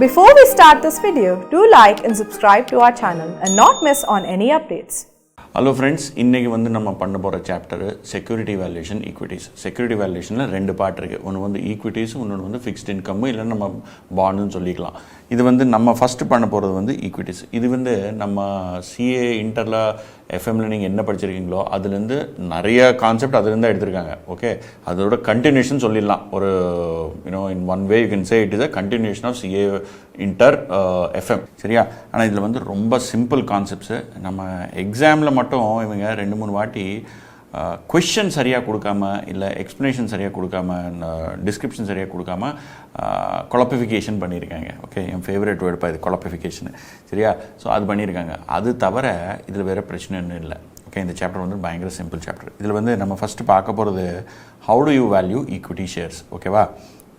Before we start this video, do like and subscribe to our channel and not miss on any updates. Hello friends, இன்னைக்கு வந்து நம்ம பண்ண போற chapter security valuation equities. Security வேல்யூஷன்ல ரெண்டு part இருக்கு. ஒன்னு வந்து ஈக்விட்டிஸ், இன்னொன்னு வந்து ஃபிக்ஸ்ட் இன்கம் இல்ல நம்ம பாண்ட்னு சொல்லிக்கலாம். இது வந்து நம்ம ஃபர்ஸ்ட் பண்ண போறது வந்து ஈக்விட்டிஸ். இது வந்து நம்ம CA இன்டர்ல FMல நீங்க என்ன படிச்சிருக்கீங்களோ அதுல இருந்து நிறைய கான்செப்ட் அதுல இருந்து எடுத்துருக்காங்க. ஓகே, அதோட கண்டினியூஷன் சொல்லிடலாம். ஒரு in one way you can say it is a continuation of CA inter FM. சரியா? ஆனால் இதில் வந்து ரொம்ப சிம்பிள் கான்செப்ட்ஸு. நம்ம எக்ஸாமில் மட்டும் இவங்க 2-3 வாட்டி கொஷின் சரியாக கொடுக்காம இல்லை எக்ஸ்ப்ளனேஷன் சரியாக கொடுக்காம டிஸ்கிரிப்ஷன் சரியாக கொடுக்காம குழப்பிஃபிகேஷன் பண்ணியிருக்காங்க. ஓகே, என் ஃபேவரட் வேர்டுப்பா இது குழப்பிஃபிகேஷனு. சரியா? ஸோ அது பண்ணியிருக்காங்க. அது தவிர இதில் வேறு பிரச்சனை ஒன்றும் இல்லை. ஓகே, இந்த சாப்டர் வந்து பயங்கர சிம்பிள் சாப்டர். இதில் வந்து நம்ம ஃபஸ்ட்டு பார்க்க போகிறது how to you value equity shares. ஓகேவா?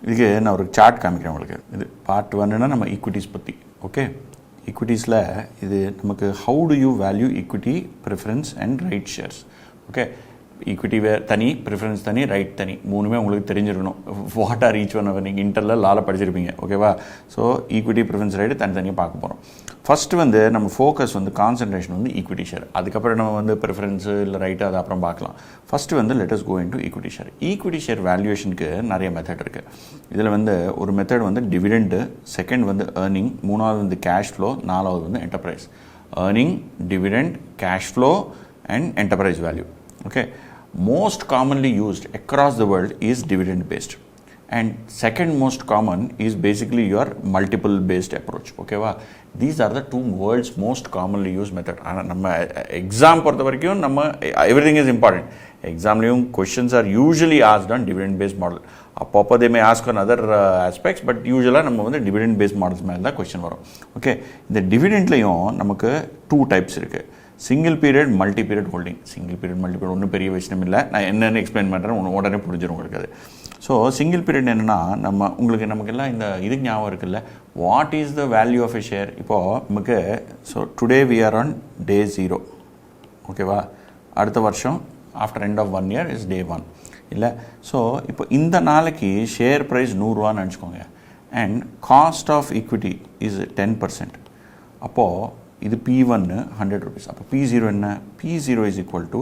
இதுக்கு நான் ஒரு சார்ட் காமிக்கிறேன் உங்களுக்கு. இது பார்ட் 1னா நம்ம ஈக்விட்டிஸ் பற்றி. ஓகே, ஈக்விட்டிஸில் இது நமக்கு how to you value equity preference and right shares. Okay, equity தனி, ப்ரிஃபரன்ஸ் தனி, ரைட் தனி, மூணுமே உங்களுக்கு தெரிஞ்சிருக்கணும். What are each one hour நீங்கள் இன்டர்ல லால படிச்சிருப்பீங்க. ஓகேவா? ஸோ ஈக்விட்டி ப்ரிஃபரன்ஸ் ரைட்டு தனித்தனியாக பார்க்க போகிறோம். ஃபஸ்ட்டு வந்து நம்ம ஃபோக்கஸ் வந்து கான்சன்ட்ரேஷன் வந்து ஈக்விட்டி ஷேர். அதுக்கப்புறம் நம்ம வந்து ப்ரிஃபரன்ஸு இல்லை ரைட்டு அது அப்புறம் பார்க்கலாம். ஃபஸ்ட்டு வந்து let's go into equity share. Equity share வேல்யூவேஷனுக்கு நிறைய மெத்தட் இருக்குது. இதில் வந்து ஒரு மெத்தட் வந்து டிவிடெண்டு, செகண்ட் வந்து ஏர்னிங், மூணாவது வந்து கேஷ் ஃப்ளோ, நாலாவது வந்து enterprise. Earning, dividend, cash flow and enterprise value. Okay, most commonly used across the world is dividend based, and second most common is basically your multiple based approach. Okay va, these are the two world's most commonly used method. ana nama exam portha varaikum nama everything is important. Exam liyum questions are usually asked on dividend based model. அப்பப்போ they may ask on other aspects, but usually நம்ம வந்து dividend based models மேலே தான் question வரும். Okay, இந்த டிவிடெண்ட்லையும் நமக்கு 2 types இருக்குது. Single period, multi period holding. Single period, multi period ஒன்றும் பெரிய விஷயம் இல்லை. நான் என்னென்னு எக்ஸ்பிளைன் பண்ணுறேன், உடனே புரிஞ்சிடும் உங்களுக்கு அது. ஸோ சிங்கிள் பீரியட் என்னென்னா நமக்கெல்லாம் இந்த இதுக்கு ஞாபகம் இருக்குல்ல, what is the value of a share. இப்போது நமக்கு so today we are on day 0. ஓகேவா? அடுத்த வருஷம் after end of 1 year is day 1 இல்லை. ஸோ இப்போ இந்த நாளைக்கு ஷேர் ப்ரைஸ் 100 ரூபான்னு நினச்சிக்கோங்க. And cost of equity is 10%. அப்போது இது P1 100 rupees. அப்போ P0 என்ன? P0 is equal to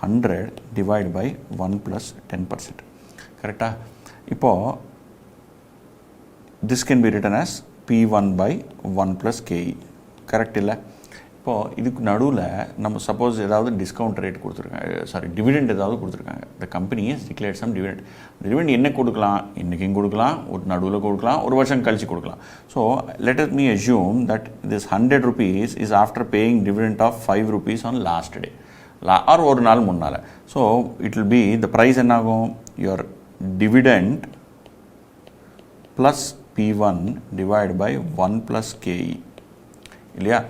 100 divided by 1 plus 10%. கரெக்டாக? இப்போது this can be written as P1 by 1 plus KE. Correct இல்லை? இப்போது இதுக்கு நடுவில் நம்ம சப்போஸ் ஏதாவது டிஸ்கவுண்ட் ரேட் கொடுத்துருக்காங்க, டிவிடெண்ட் ஏதாவது கொடுத்துருக்காங்க. The company is declared some dividend. Dividend என்ன கொடுக்கலாம்? இன்றைக்கும் கொடுக்கலாம், ஒரு நடுவில் கொடுக்கலாம், ஒரு வருஷம் கழிச்சு கொடுக்கலாம். So let me assume that this 100 rupees is after paying dividend of 5 rupees on last day or ஒரு நாள் முன்னால். So it will be the price என்னாகும்? Your dividend plus P1 divide by 1 plus KE இல்லையா?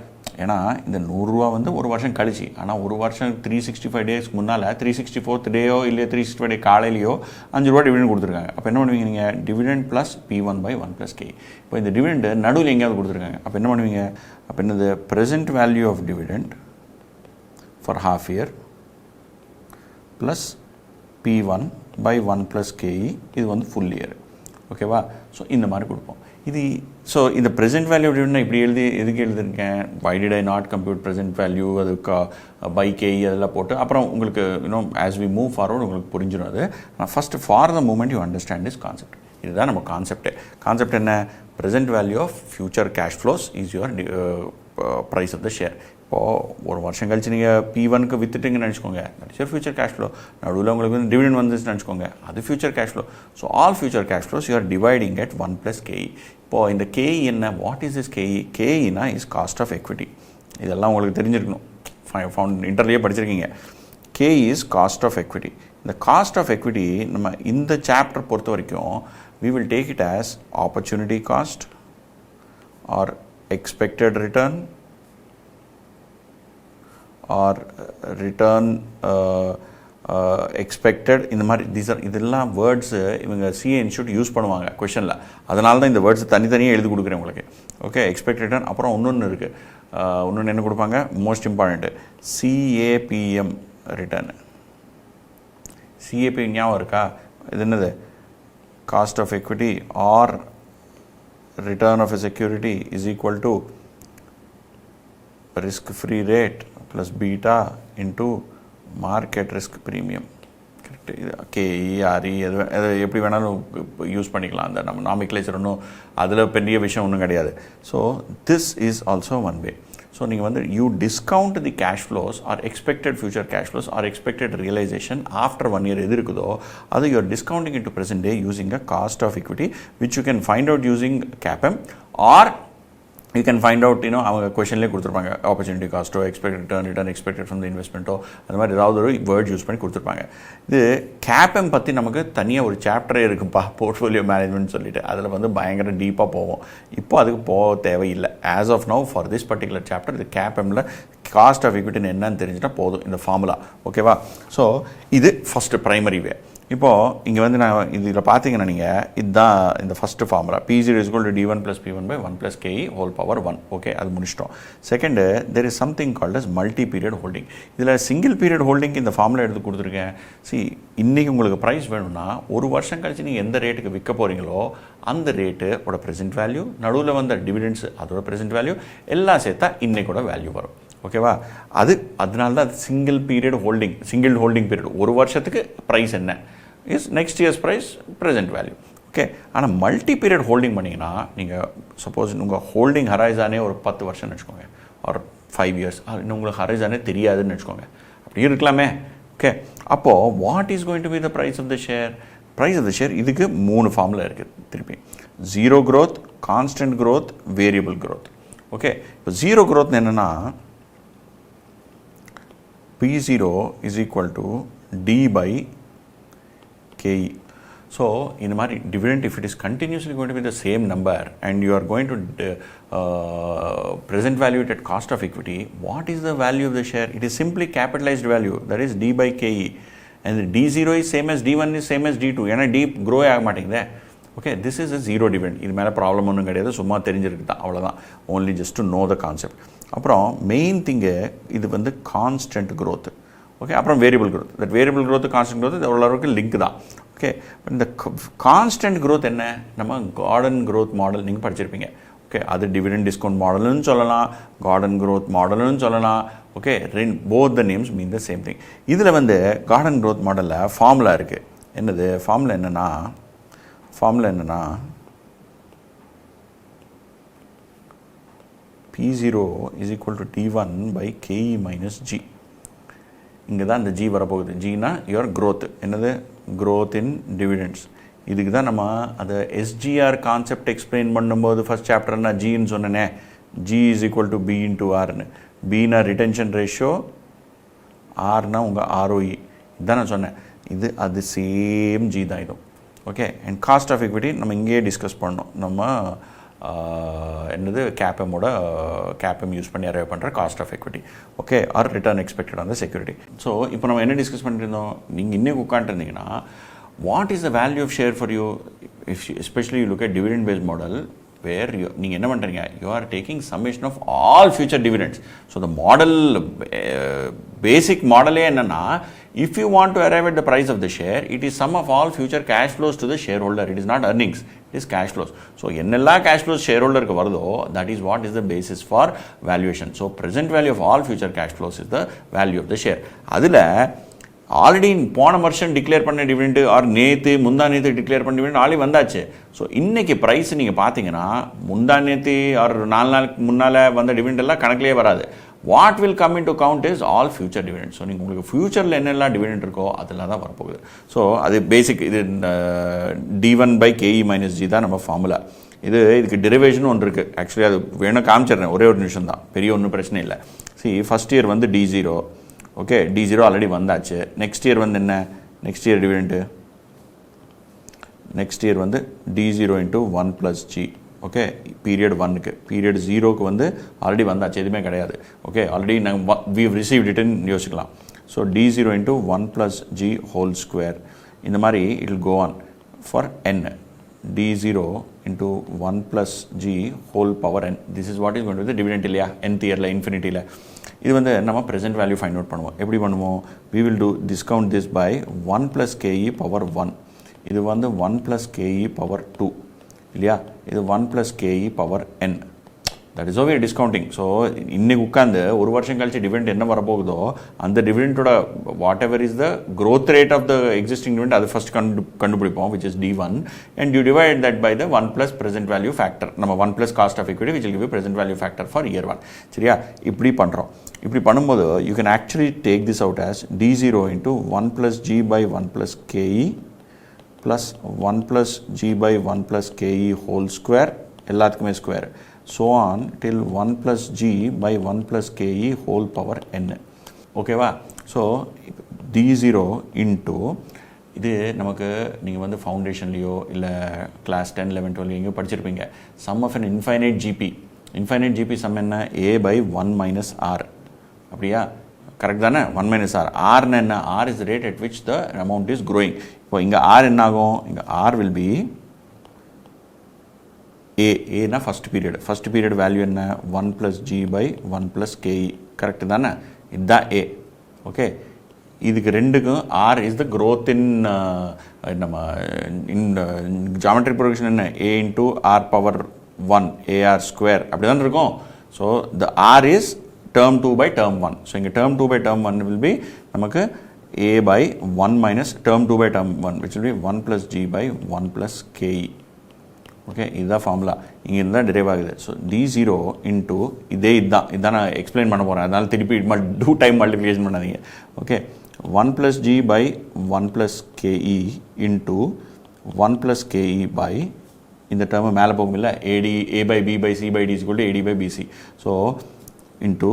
ஏன்னா இந்த 100 ரூபா வந்து ஒரு வருஷம் கழிச்சு, ஆனால் ஒரு வருஷம் 365 days முன்னால் 364th டேயோ இல்லை 365 day காலையிலையோ 5 ரூபா டிவிடெண்ட் கொடுத்துருக்காங்க. அப்போ என்ன பண்ணுவீங்க நீங்கள்? Dividend plus P1 by 1 plus KE. இப்போ இந்த டிவிடெண்ட் நடுவில் எங்கேயாவது கொடுத்துருக்காங்க. அப்போ என்ன பண்ணுவீங்க? அப்போ என்னது? Present value of dividend for half year plus P1 by 1 plus KE, இது வந்து ஃபுல் இயர். ஓகேவா? ஸோ இந்த மாதிரி கொடுப்போம். இது ஸோ இந்த ப்ரெசென்ட் வேல்யூ அப்படின்னு நான் இப்படி எதுக்கு எழுதியிருக்கேன்? Why did I not compute present value, அதுக்கு பை KE அதெல்லாம் போட்டு அப்புறம் உங்களுக்கு ஆஸ் வி மூவ் ஃபார்வர்ட் உங்களுக்கு புரிஞ்சிடும் அது. First for the moment you understand this concept. இதுதான் நம்ம கான்செப்டே. கான்செப்ட் என்ன? Present value of future cash flows is your price of the share. இப்போது ஒரு வருஷம் கழிச்சு நீங்கள் P1க்கு வித்துட்டுங்கன்னு நினச்சிக்கோங்க, that is your future cash flow. நடுவில் உங்களுக்கு வந்து டிவிடெண்ட் வந்துச்சுன்னு நினச்சிக்கோங்க, அது future cash flow. So all future cash flows you are dividing at 1 plus KE. இப்போது இந்த KE என்ன? What is this KE? KEனா இஸ் காஸ்ட் ஆஃப் எக்விட்டி. இதெல்லாம் உங்களுக்கு தெரிஞ்சிருக்கணும், ஃபவுண்ட் இன்டர்லேயே படிச்சிருக்கீங்க. KE is cost of equity. இந்த காஸ்ட் ஆஃப் எக்விட்டி நம்ம இந்த சாப்டர் பொறுத்த வரைக்கும் we will take it as opportunity cost or expected return or return expected. இந்த மாதிரி இதெல்லாம் வேர்ட்ஸு இவங்க CA இன்ஸ்டியூட் யூஸ் பண்ணுவாங்க கொஷனில். அதனால தான் இந்த வேர்ட்ஸ் தனித்தனியாக எழுதி கொடுக்குறேன் உங்களுக்கு. Okay, expect return. அப்புறம் இன்னொன்று இருக்குது, இன்னொன்று என்ன கொடுப்பாங்க? Most important CAPM return. CAPM ஞாபகம் இருக்கா? இது என்னது? Cost of equity or return of a security is equal to risk free rate plus beta into market risk premium. KE அது எப்படி வேணாலும் யூஸ் பண்ணிக்கலாம். அந்த நம்ம நாமிக்லேச்சர் ஒன்றும் அதில் பெரிய விஷயம் ஒன்றும் கிடையாது. So this is also one way. So நீங்கள் வந்து you discount the cash flows or expected future cash flows or expected realization after 1 year எது இருக்குதோ அது you are discounting into present day using a cost of equity which you can find out using CAPM or you can find out, அவங்க கொஷன்லேயே கொடுத்துருப்பாங்க opportunity காஸ்ட்டோ expected return expected from the இன்வெஸ்ட்மெண்ட்டோ அந்த மாதிரி ஏதாவது ஒரு வேர்ட் யூஸ் பண்ணி கொடுத்துருப்பாங்க. இது கேப்எம் பற்றி நமக்கு தனியாக ஒரு சாப்டரே இருக்குப்பா, போர்ட்ஃபோலியோ மேனேஜ்மெண்ட் சொல்லிட்டு அதில் வந்து பயங்கர டீப்பாக போவோம். இப்போ அதுக்கு போக தேவையில்லை. As of now for this particular chapter இது கேப்எம்மில் காஸ்ட் ஆஃப் equity என்னன்னு தெரிஞ்சுட்டா போதும் இந்த ஃபார்முலா. ஓகேவா? ஸோ இது ஃபஸ்ட்டு ப்ரைமரி வே. இப்போது இங்கே வந்து நான் இதில் பார்த்தீங்கன்னா நீங்கள் இதுதான் இந்த first formula P0 is equal to D1 plus P1 by 1 plus KE whole power 1. Okay, அது முடிச்சிட்டோம். Second there is something called as multi period holding. இதில் சிங்கிள் பீரியட் ஹோல்டிங் இந்த ஃபார்முலா எடுத்து கொடுத்துருக்கேன். இன்றைக்கி உங்களுக்கு ப்ரைஸ் வேணும்னா ஒரு வருஷம் கழிச்சு நீங்கள் எந்த ரேட்டுக்கு விற்க போகிறீங்களோ அந்த ரேட்டோட ப்ரெசென்ட் வேல்யூ, நடுவில் வந்த டிவிடெண்ட்ஸ் அதோட ப்ரெசென்ட் வேல்யூ எல்லாம் சேர்த்தா இன்றைக்கூட வேல்யூ வரும். ஓகேவா? அதனால தான் அது single period holding. Single holding period ஒரு வருஷத்துக்கு ப்ரைஸ் என்ன is next year's price present value. Okay, ஆனால் மல்டி பீரியட் ஹோல்டிங் பண்ணிங்கன்னா நீங்கள் சப்போஸ் உங்கள் ஹோல்டிங் ஹரைசானே ஒரு 10 வருஷம்னு வச்சுக்கோங்க, ஒரு 5 years, இன்னும் உங்களுக்கு ஹரைசானே தெரியாதுன்னு வச்சுக்கோங்க, அப்படி இருக்கலாமே. ஓகே, அப்போது what is going to be the price of the share? Price of the share இதுக்கு 3 ஃபார்முலா இருக்குது. திருப்பி zero growth, constant growth, variable growth. Okay, இப்போ ஜீரோ க்ரோத் என்னென்னா P0 is equal to D by KE. So in the dividend, if it is continuously going to be the same number and you are going to present value it at cost of equity, what is the value of the share? It is simply capitalized value, that is D by KE, and the D0 is same as D1 is same as D2. ஏன்னா D grow ஆக மாட்டேங்குதே. Okay, this is a zero dividend. இது மேலே problem ஒன்றும் கிடையாது, சும்மா தெரிஞ்சிருக்கு தான், அவ்வளோதான். Only just to know the concept. அப்புறம் மெயின் திங்கு இது வந்து கான்ஸ்டன்ட் க்ரோத்து. ஓகே, அப்புறம் variable growth. That variable growth constant growth இது அவ்வளோருக்கு லிங்க் தான். ஓகே, இந்த கான்ஸ்டன்ட் க்ரோத் என்ன? நம்ம கார்டன் க்ரோத் மாடல் நீங்கள் படிச்சிருப்பீங்க. ஓகே, அது டிவிடெண்ட் டிஸ்கவுண்ட் மாடல்னு சொல்லலாம், கார்டன் க்ரோத் மாடல்னு சொல்லலாம். Okay, both the names mean the same thing. இதில் வந்து கார்டன் க்ரோத் மாடலில் ஃபார்முலா இருக்குது. என்னது ஃபார்முலா? என்னென்னா P0 is equal to T1 by KE minus G. இங்கே தான் இந்த G வரப்போகுது. Gனா your growth. என்னது? growth in dividends. இதுக்கு தான் நம்ம அதை SGR கான்செப்ட் எக்ஸ்பிளைன் பண்ணும்போது ஃபஸ்ட் சாப்டர்னா Gன்னு சொன்னேனே, G is equal to B into Rன்னு. Bனா ரிட்டென்ஷன் ரேஷியோ, Rனா உங்கள் ROE. இதுதான் நான் சொன்னேன். இது அது சேம் G தான் இதுவும். Okay, and cost of equity நம்ம இங்கேயே டிஸ்கஸ் பண்ணோம். நம்ம என்னது கேப்எம் யூஸ் பண்ணி அரைவ் பண்ணுற cost of equity. Okay, or return expected on the security. So இப்போ நம்ம என்ன டிஸ்கஸ் பண்ணிருந்தோம்? நீங்கள் இன்னும் உட்காந்துருந்தீங்கன்னா what is the value of share for you, if especially you look at dividend based model where நீங்கள் என்ன பண்ணுறீங்க? You are taking summation of all future dividends. So the model பேசிக் மாடலே என்னென்னா, if you want to arrive at the price of the share, it is sum of all future cash flows to the shareholder. It is not earnings, it is cash flows. So என்னெல்லாம் cash flows shareholder க்கு வருதோ, that is what is the basis for valuation. So present value of all future cash flows is the value of the share. அதில் already போன வருஷம் declare பண்ண dividend R முந்தா நேற்று declare பண்ண டிவிடெண்ட் ஆல்ரெடி வந்தாச்சு. ஸோ இன்றைக்கி ப்ரைஸ் நீங்கள் பார்த்தீங்கன்னா முந்தா நேற்று ஆர் 4 நாளுக்கு முன்னால் வந்த டிவிடெண்ட் எல்லாம் கணக்கிலே வராது. What will come in to count is all future dividend. So நீங்கள் உங்களுக்கு ஃபியூச்சரில் என்னெல்லாம் டிவிடெண்ட் இருக்கோ அதெல்லாம் தான் வரப்போகுது. ஸோ அது பேசிக். இது D1 by KE minus G தான் நம்ம ஃபார்முலா. இதுக்கு டெரிவேஷன் ஒன்று இருக்குது. ஆக்சுவலி அது வேணும் காமிச்சிடுறேன், ஒரே ஒரு நிமிஷம் தான், பெரிய ஒன்றும் பிரச்சனை இல்லை. ஃபஸ்ட் இயர் வந்து D0. ஓகே, D0 ஆல்ரெடி வந்தாச்சு. நெக்ஸ்ட் இயர் வந்து என்ன? Next year dividend next year வந்து D0 into 1 plus G. Okay, period 1க்கு. பீரியட் 0க்கு வந்து ஆல்ரெடி வந்தாச்சு, எதுவுமே கிடையாது. ஓகே, ஆல்ரெடி நாங்கள் வி ரிசீவ்ட் இட்டுன்னு யோசிக்கலாம். So D0 into 1 plus G whole square. இந்த மாதிரி it will go on for n. D0 into 1 plus G whole power n. This is what is going to be the dividend இல்லையா? nth இயரில் இன்ஃபினிட்டியில். இது வந்து நம்ம present value find out பண்ணுவோம். எப்படி பண்ணுவோம்? We will do discount this by 1 plus KE power 1. இது வந்து 1 plus KE power 2. இல்லையா? இது 1 plus KE power n. That is how we are discounting. So இன்னைக்கு உட்காந்து ஒரு வருஷம் கழிச்சு டிவிடெண்ட் என்ன வரப்போகுதோ அந்த டிவிடெண்டோட whatever is the growth rate of the existing dividend அது ஃபர்ஸ்ட் கண்டுபிடிப்போம், which is D1, and you divide that by the 1 plus present value factor. நம்ம 1 plus cost of equity which will give you present value factor for year 1. சரியா? இப்படி பண்ணுறோம். இப்படி பண்ணும்போது you can actually take this out as D0 into 1 plus G by 1 plus KE plus 1 plus G by 1 plus KE whole square, எல்லாத்துக்குமே square, so on till 1 plus G by 1 plus KE whole power n. ஓகேவா? So D0 into இது நமக்கு நீங்கள் வந்து ஃபவுண்டேஷன்லேயோ இல்லை class 10, 11, 12 எங்கேயோ படிச்சிருப்பீங்க. Sum of an infinite GP. Infinite GP sum என்ன? A by 1 minus R. அப்படியா? கரெக்ட் தானே? 1 minus R. Rன்னு என்ன? R is the rate at which the amount is growing. இப்போ இங்கே R என்ன ஆகும்? இங்கே R will be ஏனா ஃபஸ்ட் பீரியட் வேல்யூ என்ன? 1 plus G by 1 plus KE. Correct தானே? இதுதான் A. ஓகே, இதுக்கு ரெண்டுக்கும் R is the growth in நம்ம இன் ஜாமெட்ரிக் ப்ரொக்ரெஷன் என்ன? A into R power 1 AR square அப்படி தான் இருக்கும். So the R is term 2 by term 1. So இங்கே term 2 by term 1 will be நமக்கு A by 1 minus term 2 by term 1 which will be 1 plus G by 1 plus KE. Okay, இதுதான் formula. இங்கே இருந்தால் drive ஆகுது. So D0 into இதுதான் நான் explain பண்ண போகிறேன். அதனால் திருப்பி டூ டைம் மல்டிப்ளிகேஷன் பண்ணாதீங்க. Okay, 1 plus G by 1 plus KE into 1 plus KE by இந்த டேர்மு மேலே போகும் இல்லை, A by B by C by D is equal to AD by BC. So into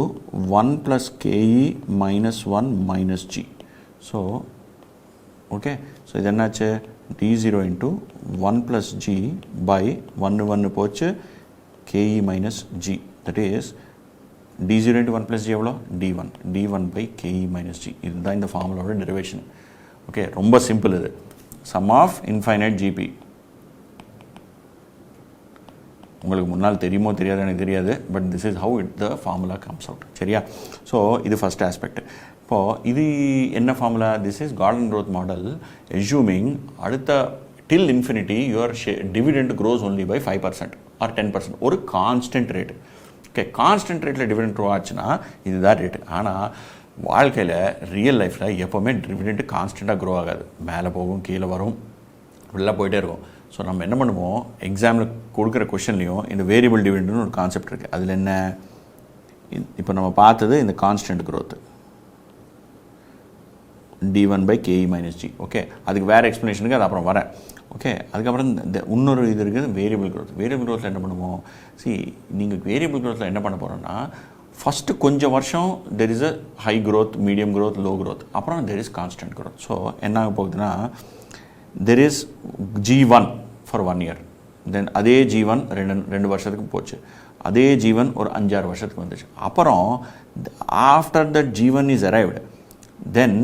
1 plus KE minus 1 minus G. So okay, so இது என்னாச்சு? D0 into 1 plus G by 1 போச்சு KE minus G. That is D0 into 1 plus G எவ்வளோ? D1 by KE minus G. இதுதான் இந்த ஃபார்முலாவோட derivation. Okay, ரொம்ப simple இது. Sum of infinite GP. உங்களுக்கு முன்னால் தெரியுமோ தெரியாது எனக்கு தெரியாது, but this is how the formula comes out. சரியா? ஸோ இது ஃபஸ்ட் ஆஸ்பெக்ட். இப்போது இது என்ன formula? This is Gordon growth model assuming அடுத்த till infinity your dividend grows only by 5% or 10%, ஒரு கான்ஸ்டன்ட் ரேட்டு. ஓகே, கான்ஸ்டன்ட் ரேட்டில் டிவிடெண்ட் க்ரோ ஆச்சுன்னா இதுதான் ரேட்டு. ஆனால் வாழ்க்கையில் ரியல் லைஃப்பில் எப்போவுமே டிவிடெண்ட் கான்ஸ்டண்ட்டாக க்ரோ ஆகாது. மேலே போகும், கீழே வரும், இப்படிலாம் போயிட்டே இருக்கும். ஸோ நம்ம என்ன பண்ணுவோம், எக்ஸாமில் கொடுக்குற கொஷன்லேயும் இந்த வேரியபிள் டிவிடெண்ட்னு ஒரு கான்செப்ட் இருக்குது. அதில் என்ன? இப்போ நம்ம பார்த்தது இந்த constant growth D1 by KE minus G. Okay, அதுக்கு வேறு எக்ஸ்ப்ளனேஷனுக்கு அது அப்புறம் வரேன். ஓகே, அதுக்கப்புறம் இந்த இன்னொரு இது இருக்குது வேரியபிள் க்ரோத். வேரியபிள் க்ரோத்தில் என்ன பண்ணுவோம்? நீங்கள் வேரியபிள் க்ரோத்தில் என்ன பண்ண போகிறோன்னா, ஃபஸ்ட்டு கொஞ்சம் வருஷம் there is a high growth, medium growth, low growth, அப்புறம் there is constant growth. So என்ன ஆக போகுதுன்னா, there is G1 for 1 year, then அதே G1 ரெண்டு வருஷத்துக்கு போச்சு, அதே G1 ஒரு 5-6 வருஷத்துக்கு வந்துச்சு. அப்புறம் after that G1 is arrived, then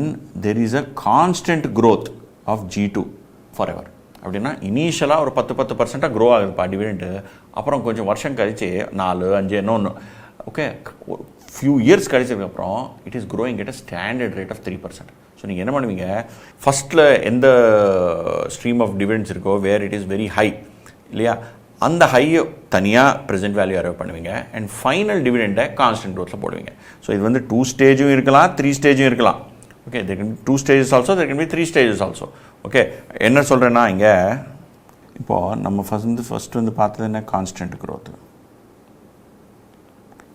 there is a constant growth of G2 forever. அப்படின்னா இனிஷியலாக ஒரு 10% க்ரோ ஆகுதுப்பா டிவிடெண்ட்டு. அப்புறம் கொஞ்சம் வருஷம் கழிச்சு 4, 5 இன்னொன்று. ஓகே, ஃபியூ இயர்ஸ் கழிச்சதுக்கப்புறம் it is growing at a standard rate of 3%. So நீங்கள் என்ன பண்ணுவீங்க, ஃபஸ்ட்டில் எந்த ஸ்ட்ரீம் ஆஃப் டிவிடெண்ட்ஸ் இருக்கோ where it is very high இல்லையா, அந்த ஹையை தனியாக ப்ரெசென்ட் வேல்யூ அரைவ் பண்ணுவீங்க, அண்ட் ஃபைனல் டிவிடெண்டை கான்ஸ்டன்ட் க்ரோத்தில் போடுவீங்க. ஸோ இது வந்து 2 ஸ்டேஜும் இருக்கலாம், 3 ஸ்டேஜும் இருக்கலாம். Okay, there can be 2 stages also, there can be 3 stages also. Okay, என்ன சொல்கிறேன்னா, இங்கே இப்போது நம்ம ஃபஸ்ட்டு வந்து பார்த்தது என்ன? Constant growth.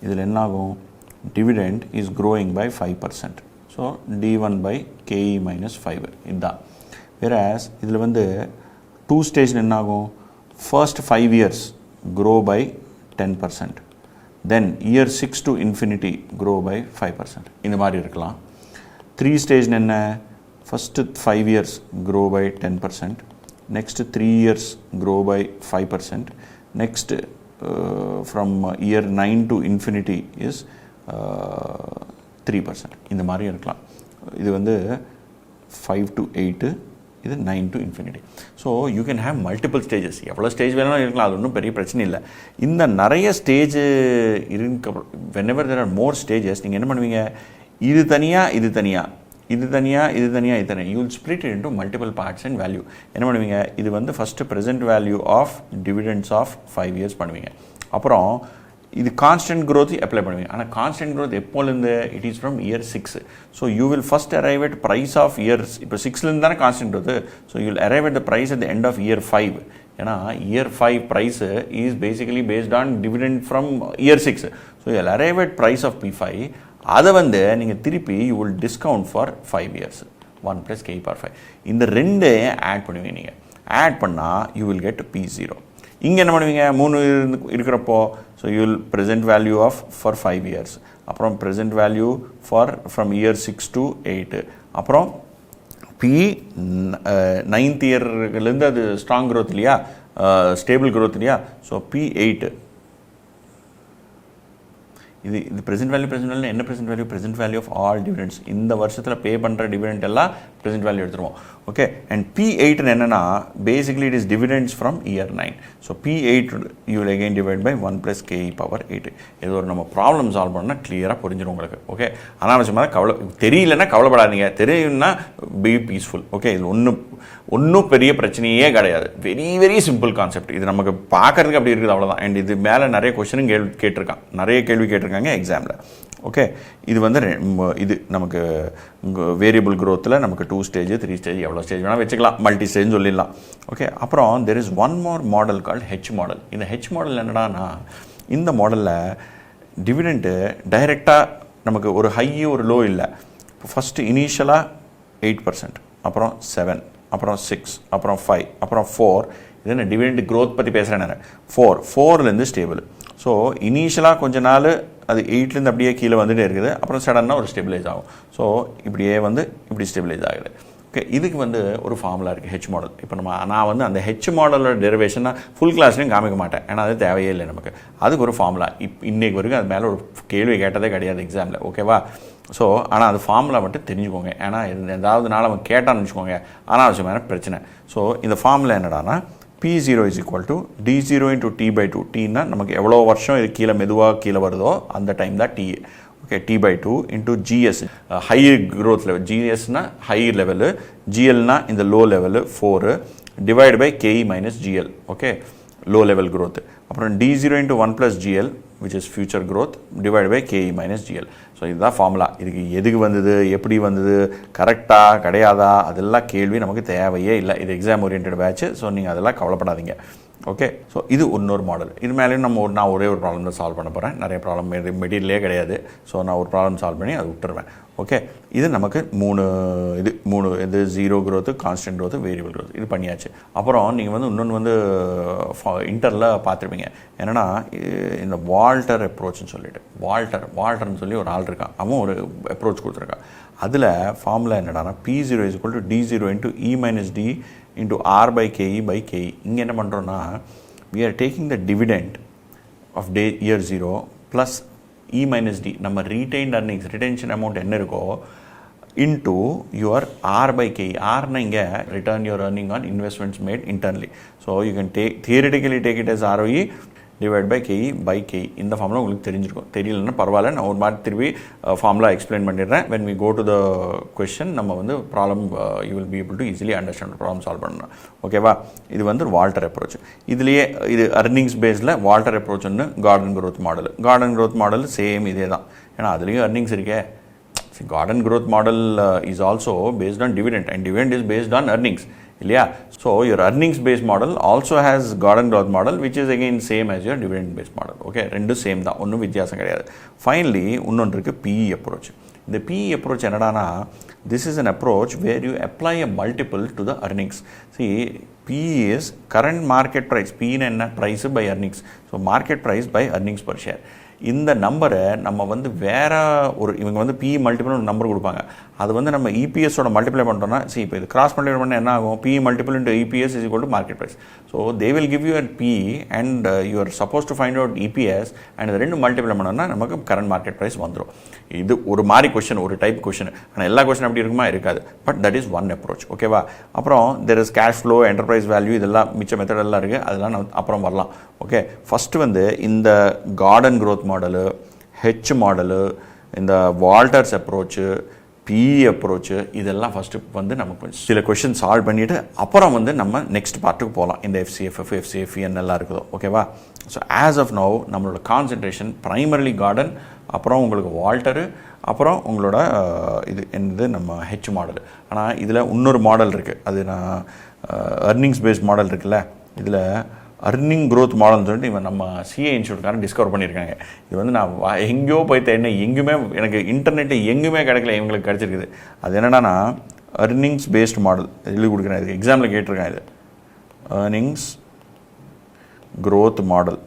இதில் என்ன ஆகும்? Dividend is growing by 5%. So D1 by KE minus 5 இதுதான். வேறஸ் இதில் வந்து 2 ஸ்டேஜில் என்ன ஆகும்? First 5 years grow by 10%, then year 6 to infinity grow by 5%. இந்த மாதிரி இருக்கலாம். 3 ஸ்டேஜ் என்ன? First 5 years grow by 10%, next 3 years grow by 5%, next from year 9 to infinity is 3%. இந்த மாதிரி இருக்கலாம். இது வந்து 5 to 8, இது 9 to infinity. So you can have multiple stages. எவ்வளோ ஸ்டேஜ் வேணாலும் இருக்கலாம், அது ஒன்றும் பெரிய பிரச்சனை இல்லை. இந்த நிறைய stage whenever there are more stages, நீங்கள் என்ன பண்ணுவீங்க, இது தனியாக இது தனியாக you will split it into multiple parts and value. என்ன பண்ணுவீங்க, இது வந்து first present value of dividends of 5 years பண்ணுவீங்க. அப்புறம் இது கான்ஸ்டன்ட் growth அப்ளை பண்ணுவீங்க. ஆனால் கான்ஸ்டன்ட் growth எப்போலேருந்து, it is from year 6. So you will first arrive at price of years. இப்போ 6லேருந்து தானே constant growth. So you will arrive at the price at the end of year 5. ஏன்னா year 5 price is basically based on dividend from year 6. So you will arrive at price of P5. அதை வந்து நீங்கள் திருப்பி you will discount for 5 years 1 + K power 5. இந்த ரெண்டு add பண்ணுவீங்க. நீங்கள் add பண்ணால் யூ வில் கெட் P0. இங்கே என்ன பண்ணுவீங்க, 3 இருக்கிறப்போ so you will present value of for 5 years, அப்புறம் present value for from year 6 to 8, அப்புறம் P 9th இயர்லேருந்து அது ஸ்ட்ராங் growth இல்லையா, ஸ்டேபிள் growth இல்லையா. ஸோ P8 இது ப்ரெசென்ட் வேல்யூ என்ன present value of all dividends. இந்த வருஷத்தில் பே பண்ணுற டிவிடெண்ட் எல்லாம் ப்ரெசென்ட் வேல்யூ எடுத்துருவோம். ஓகே, அண்ட் P8 என்னென்னா basically it is dividends from year 9. So P8 you will again divide by 1 + K power 8. இது ஒரு நம்ம ப்ராப்ளம் சால்வ் பண்ணால் கிளியராக புரிஞ்சிடும் உங்களுக்கு. ஓகே, அனாவசியமாக தெரியலன்னா கவலைப்படாதீங்க, தெரியும்னா பி பீஸ்ஃபுல். ஓகே, இது ஒன்றும் பெரிய பிரச்சனையே கிடையாது. Very very simple concept. இது நமக்கு பார்க்கறதுக்கு அப்படி இருக்குது, அவ்வளோதான். அண்ட் இது மேலே நிறைய கொஸ்டினும் நிறைய கேள்வி கேட்டிருக்காங்க எக்ஸாமில். ஓகே, இது வந்து இது நமக்கு வேரியபிள் growthல நமக்கு 2 ஸ்டேஜ் 3 ஸ்டேஜ் எவ்வளோ ஸ்டேஜ் வேணால் வச்சுக்கலாம், மல்டி ஸ்டேஜ் சொல்லிடலாம். ஓகே, அப்புறம் there is one more model called H model. இந்த H மாடல் என்னடானா, இந்த மாடலில் டிவிடெண்ட்டு டைரெக்டாக நமக்கு ஒரு ஹை ஒரு லோ இல்லை. ஃபஸ்ட்டு இனிஷியலாக 8%, அப்புறம் 7, அப்புறம் 6, அப்புறம் 5, அப்புறம் 4. இது என்ன டிவிடெண்ட் growth பற்றி பேசுகிறேன் நான். 4லேருந்து ஸ்டேபிள். ஸோ இனிஷியலாக கொஞ்ச நாள் அது 8லேருந்து அப்படியே கீழே வந்துகிட்டே இருக்குது, அப்புறம் சடனாக ஒரு ஸ்டெபிலைஸ் ஆகும். ஸோ இப்படியே வந்து இப்படி ஸ்டெபிலைஸ் ஆகுது. ஓகே, இதுக்கு வந்து ஒரு ஃபார்முலா இருக்குது H மாடல். இப்போ நான் வந்து அந்த H மாடலோட டெரிவேஷன் நான் ஃபுல் கிளாஸ்லையும் காமிக்க மாட்டேன், ஏன்னா அது தேவையே இல்லை நமக்கு. அதுக்கு ஒரு ஃபார்முலா இன்னைக்கு வரைக்கும் அது மேலே ஒரு கேள்வி கேட்டதே கிடையாது எக்ஸாமில். ஓகேவா? ஸோ ஆனால் அது ஃபார்முலா மட்டும் தெரிஞ்சுக்கோங்க, ஏன்னா ஏதாவது நாள் அவன் கேட்டான்னு வச்சுக்கோங்க, அனாவசியமான பிரச்சனை. ஸோ இந்த ஃபார்முலா என்னடானா, P0 is equal to D0 into T/2. Tனா நமக்கு எவ்வளோ வருஷம் இது மெதுவாக கீழே வருதோ அந்த டைம் தான் T. Okay, T/2 into GS, high growth level. GSனா ஹை லெவலு, GLனா இந்த low level 4, divide by KE minus GL. Okay, low level growth. அப்புறம் D0 into 1 + GL which is future growth divided by KE minus GL. So இதுதான் formula. இதுக்கு எதுக்கு வந்தது, எப்படி வந்தது, கரெக்டாக கிடையாதா, அதெல்லாம் கேள்வி நமக்கு தேவையே இல்லை. இது எக்ஸாம் ஓரியன்ட் பேட்ச். ஸோ நீங்கள் அதெல்லாம் கவலைப்படாதீங்க. ஓகே, ஸோ இது இன்னொரு மாடல். இது மேலேயும் நான் ஒரே ஒரு ப்ராப்ளம் தான் சால்வ் பண்ண போகிறேன். நிறைய ப்ராப்ளம் மெட்டீரியலே கிடையாது. ஸோ நான் ஒரு ப்ராப்ளம் சால்வ் பண்ணி அதை விட்டுருவேன். ஓகே, இது நமக்கு மூணு இது 0 growth, constant growth, variable growth. இது பண்ணியாச்சு. அப்புறம் நீங்கள் வந்து இன்னொன்று வந்து இன்டரில் பார்த்துருப்பீங்க. என்னென்னா இந்த வால்டர் அப்ரோச்னு சொல்லிட்டு வால்டர்னு சொல்லி ஒரு ஆள் இருக்கான். அவன் ஒரு அப்ரோச் கொடுத்துருக்கான். அதில் ஃபார்முலா என்னடானா, P0 is equal to D0 into E minus D into R by KE by KE. இங்கே என்ன பண்ணுறோன்னா, we are taking the dividend of year 0 plus E minus D, நம்ம retained earnings, retention amount என்ன இருக்கோ, into your R by KE. Rனா இங்கே return your earning on investments made internally. So you can theoretically take it as ROE divide by KE by KE. இந்த formula உங்களுக்கு தெரிஞ்சிருக்கும். தெரியலன்னா பரவாயில்ல, நான் ஒரு மாதிரி திருப்பி ஃபார்முலா எக்ஸ்பிளைன் பண்ணிடுறேன். when we go to the question, நம்ம வந்து problem you will be able to easily understand problem solve பண்ணணும். ஓகேவா? இது வந்து வால்டர் அப்ரோச். இதுலேயே இது அர்னிங்ஸ் பேஸில் வால்டர் அப்ரோச் ஒன்று, கார்டன் growth மாடல் சேம் இதே தான். ஏன்னா அதுலேயும் அர்னிங்ஸ் இருக்கே. Gordon growth model is also based on dividend, and dividend is based on earnings இல்லையா? So your earnings based model also has garden growth model which is again same as your dividend based model. Okay, ரெண்டும் same தான், ஒன்றும் வித்தியாசம் கிடையாது. Finally இன்னொன்று இருக்குது PE approach. இந்த PE approach என்னடானா, this is an approach where you apply a multiple to the earnings. See, PE is current market price. PE என்ன? price by earnings. So market price by earnings per share. இந்த நம்பரை நம்ம வந்து வேறு இவங்க வந்து PE multiple ஒரு number கொடுப்பாங்க. அது வந்து நம்ம EPSோட மல்டிப்ளை பண்ணுறோன்னா, இப்போ இது கிராஸ் மல்டிப்ளை பண்ணால் என்ன ஆகும்? PE multiple into EPS is equal to market price. So they will give you at PE and you are suppose to find out EPS, and இது ரெண்டு மல்டிப்ளை பண்ணோம்னா நமக்கு கரண்ட் மார்க்கெட் ப்ரைஸ் வந்துடும். இது ஒரு மாதிரி கொஸ்டின், ஒரு டைப் கொஸ்டின். ஆனால் எல்லா கொஸ்டின் அப்படி இருக்குமா? இருக்காது. But that is one approach. ஓகேவா? அப்புறம் there is cash flow, enterprise value, இதெல்லாம் மிச்ச மெத்தடெல்லாம் இருக்குது. அதெல்லாம் நம்ம அப்புறம் வரலாம். ஓகே, ஃபஸ்ட்டு வந்து இந்த garden growth model, H model, இந்த வால்டர்ஸ் அப்ரோச்சு, PE அப்ரோச்சு இதெல்லாம் ஃபஸ்ட்டு வந்து நமக்கு சில கொஷின் சால்வ் பண்ணிவிட்டு அப்புறம் வந்து நம்ம நெக்ஸ்ட் பார்ட்டுக்கு போகலாம். இந்த FCFF, FCFE என்னெல்லாம் இருக்குதோ, ஓகேவா? ஸோ ஆஸ் ஆஃப் நவ் நம்மளோட கான்சன்ட்ரேஷன் ப்ரைமர்லி கார்டன், அப்புறம் உங்களுக்கு வால்டரு, அப்புறம் உங்களோட இது என்னது நம்ம ஹெச் மாடல். ஆனால் இதில் இன்னொரு மாடல் இருக்குது, அது நான் அர்னிங்ஸ் பேஸ்ட் மாடல் இருக்குல்ல, இதில் அர்னிங் க்ரோத் மாடல்னு சொல்லிட்டு இவன் நம்ம CA இன்ஸ்டியூட்காரன் டிஸ்கவர் பண்ணியிருக்காங்க. இது வந்து நான் எங்கேயோ போய் தேடினேன், எங்கேயுமே எனக்கு இன்டர்நெட்டில் எங்கேயுமே கிடைக்கல, இவங்களுக்கு கிடச்சிருக்குது. அது என்னென்னா அர்னிங்ஸ் பேஸ்ட் மாடல் எழுதி கொடுக்குறேன். இது எக்ஸாமில் கேட்டிருக்கேன். இது அர்னிங்ஸ் க்ரோத் மாடல்.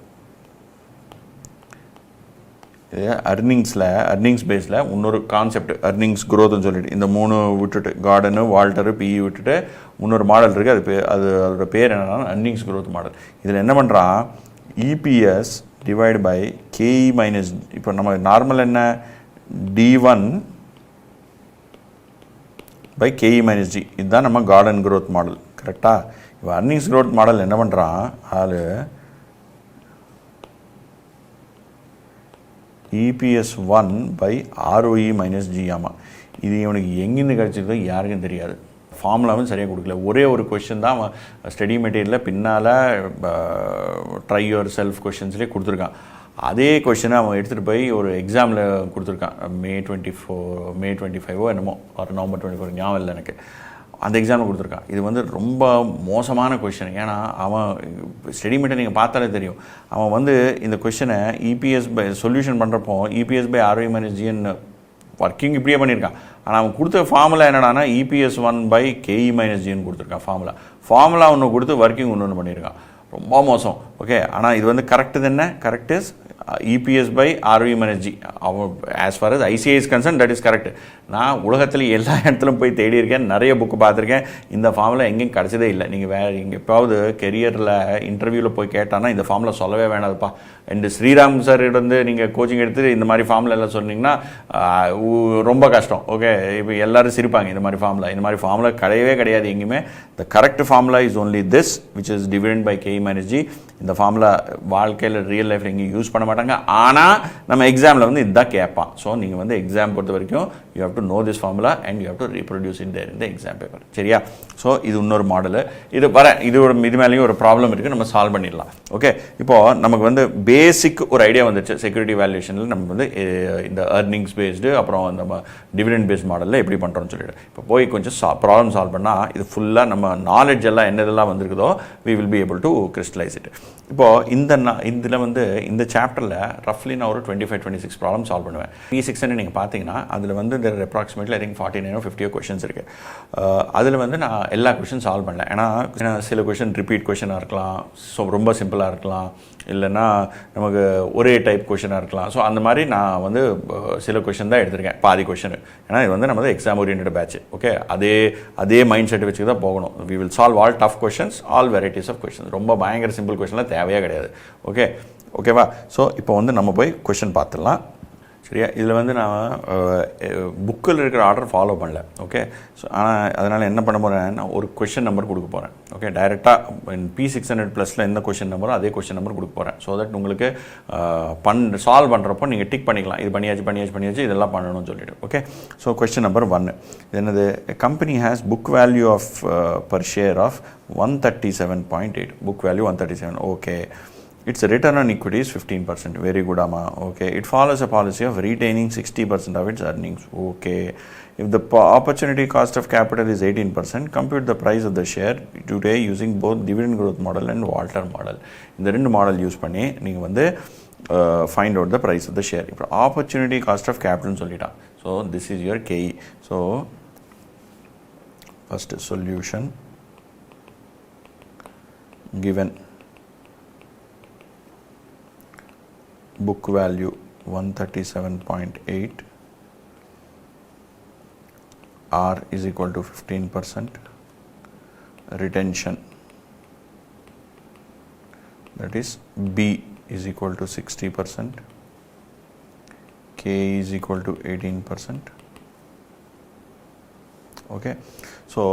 இது அர்னிங்ஸ் பேஸில் இன்னொரு கான்செப்ட் அர்னிங்ஸ் க்ரோத்னு சொல்லிட்டு இந்த 3 விட்டுட்டு கார்டனு, வால்டரு, PE விட்டுட்டு இன்னொரு மாடல் இருக்குது. அதோட பேர் என்னென்னா அர்னிங்ஸ் க்ரோத் மாடல். இதில் என்ன பண்ணுறான், EPS divide by KE minus, இப்போ நம்ம நார்மல் என்ன D1 by KE minus G, இதுதான் நம்ம கார்டன் க்ரோத் மாடல், கரெக்டாக? இப்போ அர்னிங்ஸ் க்ரோத் மாடல் என்ன பண்ணுறான், அது EPS 1 by ROE minus G. ஆமாம், இது இவனுக்கு எங்கேருந்து கிடச்சிருக்கோ யாருக்கும் தெரியாது. ஃபார்முலாவும் சரியாக கொடுக்கல. ஒரே ஒரு கொஷின் தான் அவன் ஸ்டடி மெட்டீரியலில் பின்னால் ட்ரை யுவர் செல்ஃப் கொஷின்ஸ்லேயே கொடுத்துருக்கான். அதே கொஷினை அவன் எடுத்துகிட்டு போய் ஒரு எக்ஸாமில் கொடுத்துருக்கான். May 25 என்னமோ, ஒரு November 24 ஞாபகம் இல்லை எனக்கு. அந்த எக்ஸாமில் கொடுத்துருக்கான். இது வந்து ரொம்ப மோசமான கொஷின். ஏன்னா அவன் ஸ்டடி மெட்டீரியல் நீங்கள் பார்த்தாலே தெரியும், அவன் வந்து இந்த கொஷினை EPS பை சொல்யூஷன் பண்ணுறப்போ EPS பை ROE மைனஸ் Gன்னு ஒர்க்கிங் இப்படியே பண்ணியிருக்கான். ஆனால் அவன் கொடுத்த ஃபார்முலா என்னடானா EPS 1 by KE மைனஸ் Gன்னு கொடுத்துருக்கான். ஃபார்முலா ஒன்று கொடுத்து ஒர்க்கிங் ஒன்று பண்ணியிருக்கான். ரொம்ப மோசம். ஓகே, ஆனால் இது வந்து கரெக்டு என்ன, correct is EPS by ROE minus G. As far as ICA is concerned, that is correct. நான் உலகத்தில் எல்லா இடத்துலையும் போய் தேடி இருக்கேன், நிறைய புக்கு பார்த்துருக்கேன். இந்த ஃபார்முலா எங்கேயும் கிடச்சதே இல்லை. நீங்கள் வேறு எங்கே எப்போது கெரியரில் இன்டர்வியூவில் போய் கேட்டானா இந்த ஃபார்முலா சொல்லவே வேணாதுப்பா. அண்டு ஸ்ரீராம் சார் வந்து நீங்கள் கோச்சிங் எடுத்து இந்த மாதிரி ஃபார்முலா எல்லாம் சொன்னீங்கன்னா ரொம்ப கஷ்டம். ஓகே, இப்போ எல்லோரும் சிரிப்பாங்க. இந்த மாதிரி ஃபார்முலா கிடையவே கிடையாது எங்கேயுமே. The correct formula is only this, which is dividend by KE minus G. இந்த ஃபார்முலா வாழ்க்கையில் ரியல் லைஃப்பில் எங்கேயும் யூஸ் பண்ண மாட்டாங்க. ஆனால் நம்ம எக்ஸாமில் வந்து இதுதான் கேட்பான். ஸோ நீங்கள் வந்து எக்ஸாம் பொறுத்த வரைக்கும் you have to know this formula and you have to reproduce in there இந்த எக்ஸாம் பேப்பர். சரியா? ஸோ இது இன்னொரு மாடலு. இது மேலேயும் ஒரு ப்ராப்ளம் இருக்குது, நம்ம சால்வ் பண்ணிடலாம். ஓகே, இப்போது நமக்கு வந்து பேசிக் ஒரு ஐடியா வந்துச்சு. செக்யூரிட்டி வேல்யூஷனில் நம்ம வந்து இந்த அர்னிங்ஸ் பேஸ்டு அப்புறம் நம்ம டிவிடெண்ட் பேஸ்ட் மாடலில் எப்படி பண்ணுறோம்னு சொல்லிட்டு இப்போ போய் கொஞ்சம் ப்ராப்ளம் சால்வ் பண்ணால் இது ஃபுல்லாக நம்ம நாலேஜ் எல்லாம் என்னதெல்லாம் வந்திருக்குதோ we will be able to crystallize it. இப்போது இதில் வந்து இந்த சாப்டரில் ரஃப்லி நான் ஒரு 25-26 ப்ராப்ளம் சால்வ் பண்ணுவேன். P6 நீங்கள் பார்த்தீங்கன்னா அதில் வந்து there are approximately I think 49 or 50 questions இருக்குது. அதில் வந்து நான் எல்லா கொஷின் சால்வ் பண்ணல. ஏன்னா சில கொஷின் ரிப்பீட் கொஷினாக இருக்கலாம், ஸோ ரொம்ப சிம்பிளாக இருக்கலாம், இல்லைன்னா நமக்கு ஒரே டைப் கொஷினாக இருக்கலாம். ஸோ அந்த மாதிரி நான் வந்து சில கொஷின் தான் எடுத்திருக்கேன், பாதி கொஷின். ஏன்னா இது வந்து நம்ம எக்ஸாம் ஓரியன்ட் பேட்ச். ஓகே, அதே மைண்ட் செட் வச்சு தான் போகணும். we will solve all tough questions, all varieties of questions. ரொம்ப பயங்கர சிம்பிள் கொஷின்லாம் தேவையே கிடையாது. ஓகேவா? ஸோ இப்போ வந்து நம்ம போய் கொஷின் பார்த்துடலாம். சரியா? இதில் வந்து நான் புக்கில் இருக்கிற ஆர்டர் ஃபாலோ பண்ணல. ஓகே, ஸோ ஆனால் அதனால் என்ன பண்ண போகிறேன், நான் ஒரு கொஷின் நம்பர் கொடுக்க போகிறேன். ஓகே, டைரெக்டாக P600+ எந்த கொஷின் நம்பரோ அதே கொஷின் நம்பர் கொடுக்க போகிறேன். ஸோ தட் உங்களுக்கு சால்வ் பண்ணுறப்போ நீங்கள் டிக் பண்ணிக்கலாம், இது பண்ணியாச்சு இதெல்லாம் பண்ணணும்னு சொல்லிட்டு. ஓகே, ஸோ கொஷின் நம்பர் 1 என்னது, company has book value of per share of 137.8. Book value 137. Okay, its return on equity is 15%. Very good, Amma. Okay, it follows a policy of retaining 60% of its earnings. Okay, if the opportunity cost of capital is 18%, compute the price of the share today using both dividend growth model and Walter model. இந்த ரெண்டு model use பண்ணி நீங்கள் வந்து find out the price of the share. இப்போ opportunity cost of capital சொல்லிட்டான். So this is your KE. So first solution given book value 137.8, R is equal to 15%, retention, that is B is equal to 60%, K is equal to 18%. Okay, so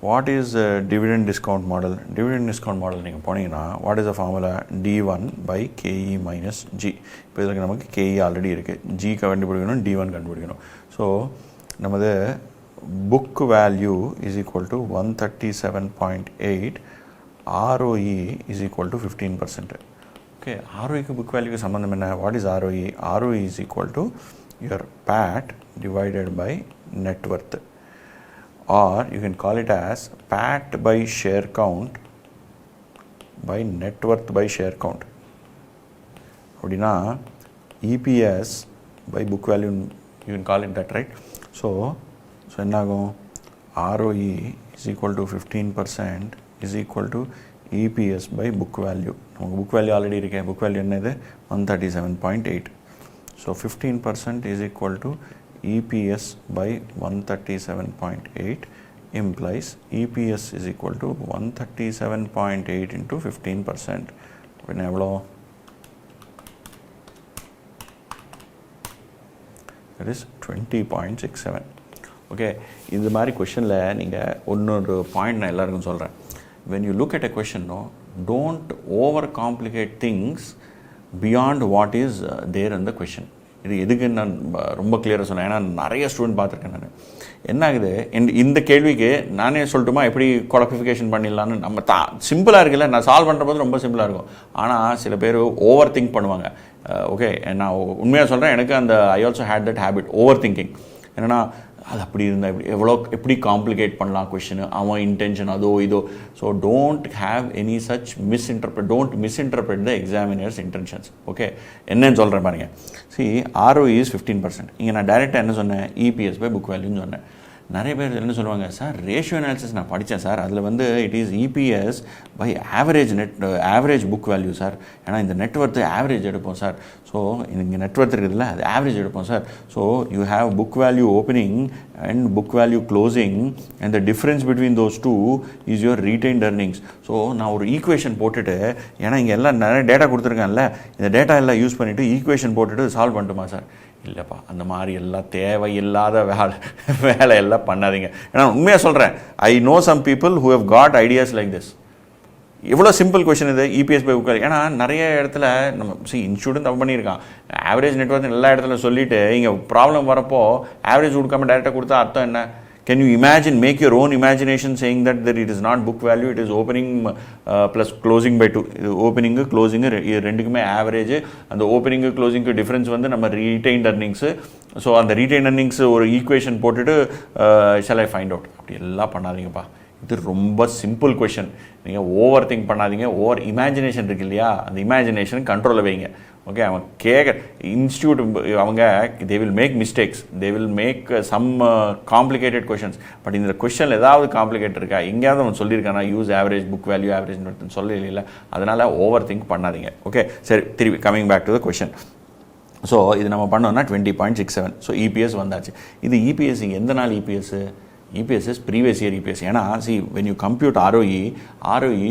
what is dividend discount model? Dividend discount model நீங்கள் போனீங்கன்னா what is the formula? D1 by KE minus G. இப்போ இதுக்கு நமக்கு KE already இருக்குது, G கண்டுபிடிக்கணும், D1 கண்டுபிடிக்கணும். So நமது book value is equal to 137.8, ROE is equal to 15%. Okay, ROE க்கு book value க்கு சம்பந்தம் என்ன? What is ROE? ROE is equal to your PAT divided by net worth, or you can call it as PAT by share count by net worth by share count. அப்படின்னா EPS by book value, you can call it that, right? So என்னாகும்? ROE is equal to 15% is equal to EPS by book value. நமக்கு book value already இருக்கே. book value என்னது? 137.8. So 15% is equal to EPS by 137.8 implies EPS is equal to 137.8 into 15%. அப்படின்னா எவ்வளோ? That is 20.67. Okay, இந்த மாதிரி கொஷனில் நீங்கள் ஒன்னொரு point நான் எல்லாருக்கும் சொல்கிறேன். when you look at a question, no, don't over complicate things beyond what is there in the question. இது எதுக்கு நான் ரொம்ப கிளியராக சொன்னேன், ஏன்னா நிறைய ஸ்டூடெண்ட் பார்த்துருக்கேன் நான். என்ன ஆகுது, இந்த கேள்விக்கு நானே சொல்லட்டுமா எப்படி குவாலிஃபிகேஷன் பண்ணிடலான்னு? நம்ம சிம்பிளாக இருக்குல்ல, நான் சால்வ் பண்ணுற போது ரொம்ப சிம்பிளாக இருக்கும். ஆனால் சில பேர் ஓவர் திங்க் பண்ணுவாங்க. ஓகே, நான் உண்மையாக சொல்கிறேன், எனக்கு அந்த I also hate that habit, overthinking. என்னென்னா அது அப்படி இருந்தால் எப்படி காம்ப்ளிகேட் பண்ணலாம் கொஷின், அவன் இன்டென்ஷன் அதோ இதோ. So don't have any such don't misinterpret the examiners intentions. Okay, என்னன்னு சொல்கிறேன் பாருங்க. ROE is 15%. இங்கே நான் டைரெக்டாக என்ன சொன்னேன்? EPS பை புக் வேல்யூன்னு சொன்னேன். நிறைய பேர் என்ன சொல்லுவாங்க, சார் ரேஷியோ அனாலிசிஸ் நான் படித்தேன் சார், அதில் வந்து it is EPS by average book value sir, ஏன்னா இந்த நெட்வொர்த்து ஆவரேஜ் எடுப்போம் சார். ஸோ இங்கே நெட்வொர்த் இருக்குதுல்ல, அது ஆவரேஜ் எடுப்போம் sir. So you have book value opening and book value closing and the difference between those two is your retained earnings. ஸோ நான் ஒரு ஈக்குவேஷன் போட்டுட்டு, ஏன்னா இங்கே எல்லாம் நிறைய டேட்டா கொடுத்துருக்கேன்ல, இந்த டேட்டா எல்லாம் யூஸ் பண்ணிவிட்டு ஈக்குவேஷன் போட்டுட்டு சால்வ் பண்ணட்டுமா சார்? இல்லைப்பா, அந்த மாதிரி எல்லாம் தேவையில்லாத வேலையெல்லாம் பண்ணாதீங்க. ஏன்னா உண்மையாக சொல்கிறேன், I know some people who have got ideas like this. எவ்வளோ சிம்பிள் கொஷின் இது, EPS பை புக். ஏன்னா நிறைய இடத்துல நம்ம இன்ஸ்டியூட்டும் தப்பு பண்ணியிருக்கான். ஆவரேஜ் நெட்வொர்க் எல்லா இடத்துல சொல்லிவிட்டு இங்கே ப்ராப்ளம் வரப்போ ஆவரேஜ் கொடுக்காம டேரெக்டாக கொடுத்தா அர்த்தம் என்ன? Can you imagine, make your own imagination saying that it is not book value, it is opening plus closing by 2. Opening closing ரெண்டுக்குமே ஆவரேஜ், அந்த ஓப்பனிங் க்ளோசிங்க்கு டிஃப்ரென்ஸ் வந்து நம்ம ரீடைன்ட் earningsu. ஸோ அந்த ரீடைன்ட் earnings ஒரு ஈக்குவேஷன் போட்டுட்டு shall I find out? அப்படி எல்லாம் பண்ணாதீங்கப்பா. இது ரொம்ப சிம்பிள் கொஷின். நீங்கள் ஓவர் திங்க் பண்ணாதீங்க. ஓவர் இமேஜினேஷன் இருக்கு இல்லையா, அந்த இமேஜினேஷன் கண்ட்ரோலில் வைங்க. ஓகே, அவன் இன்ஸ்டியூட் அவங்க they will make mistakes, they will make some complicated questions. But இந்த கொஷனில் ஏதாவது காம்ப்ளிகேட் இருக்கா, எங்கேயாவது அவன் சொல்லியிருக்கானா use average book value average சொல்லல, அதனால் ஓவர் திங்க் பண்ணாதீங்க. ஓகே, சரி, திருப்பி coming back to the question. So இது நம்ம பண்ணோம்னா 20.67. ஸோ EPS வந்தாச்சு. இது EPS எந்த நாள் EPS is previous year EPS. ஏன்னா see, when you compute ROE,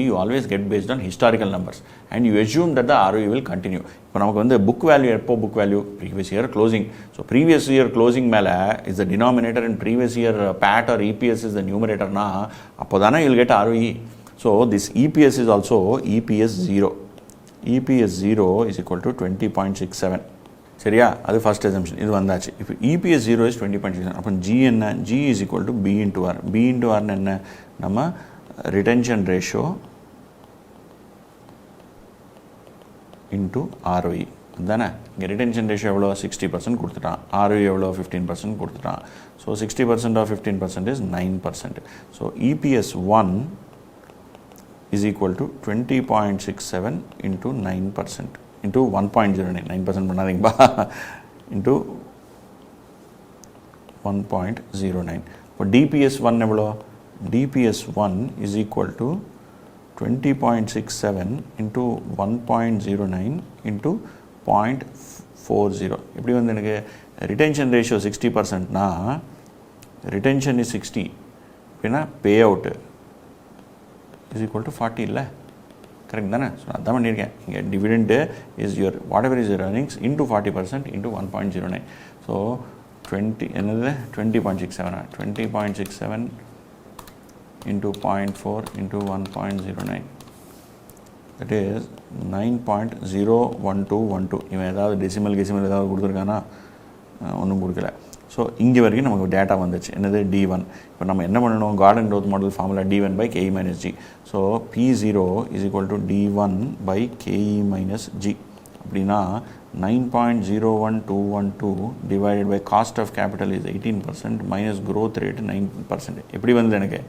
you always get based on historical numbers and you assume that the ROE will continue. இப்போ நமக்கு வந்து புக் வேல்யூ எப்போ? Book value previous year closing. So previous year closing மேலே is the denominator and previous year PAT or EPS is the numeratorனா அப்போ தானே you'll get ROE. So this EPS is also EPS 0. EPS 0 is equal to 20.67. சரியா? அது first assumption. இது வந்தாச்சு. இப்போ EPS 0 is 20.67. அப்போ G என்ன? G is equal to B into R. B into R என்ன? நம்ம ரிட்டென்ஷன் ரேஷியோ இன்ட்டு ROE தானே. இங்கே ரிட்டென்ஷன் ரேஷியோ எவ்வளோ? 60% கொடுத்துட்டான். ROE எவ்வளோ? 15% கொடுத்துட்டான். So 60% of 15% is 9%. So EPS 1 is equal to 20.67 into 9%. into 1.09, 9% பண்ணாதீங்கப்பா, into 1.09. இப்போ DPS 1 எவ்வளோ? DPS 1 is equal to 20.67 into 1.09 into 0.40. எப்படி வந்து எனக்கு ரிட்டென்ஷன் ரேஷியோ 60%னா ரிட்டென்ஷன் இஸ் 60 அப்படின்னா பே அவுட்டு இஸ் ஈக்குவல் டு 40 இல்லை? கரெக்ட் தானே? ஸோ அதான் பண்ணியிருக்கேன். இங்கே dividend is your what ever is your earnings into 40% into 1.09. So 20 என்னது 20.67 20.67 into 0.4 into 1.09, that is 9.01212. இவன் ஏதாவது டெசிமல் ஏதாவது கொடுத்துருக்கானா? ஒன்றும் கொடுக்கல. ஸோ இங்கே வரைக்கும் நமக்கு டேட்டா வந்துச்சு என்னது D1. இப்போ நம்ம என்ன பண்ணணும் garden growth model formula D1 by KE minus G. So P0 is equal to D1 by KE minus G. அப்படின்னா 9.01212 divided by cost of capital is 18% minus growth rate 9%. எப்படி வந்தது எனக்கு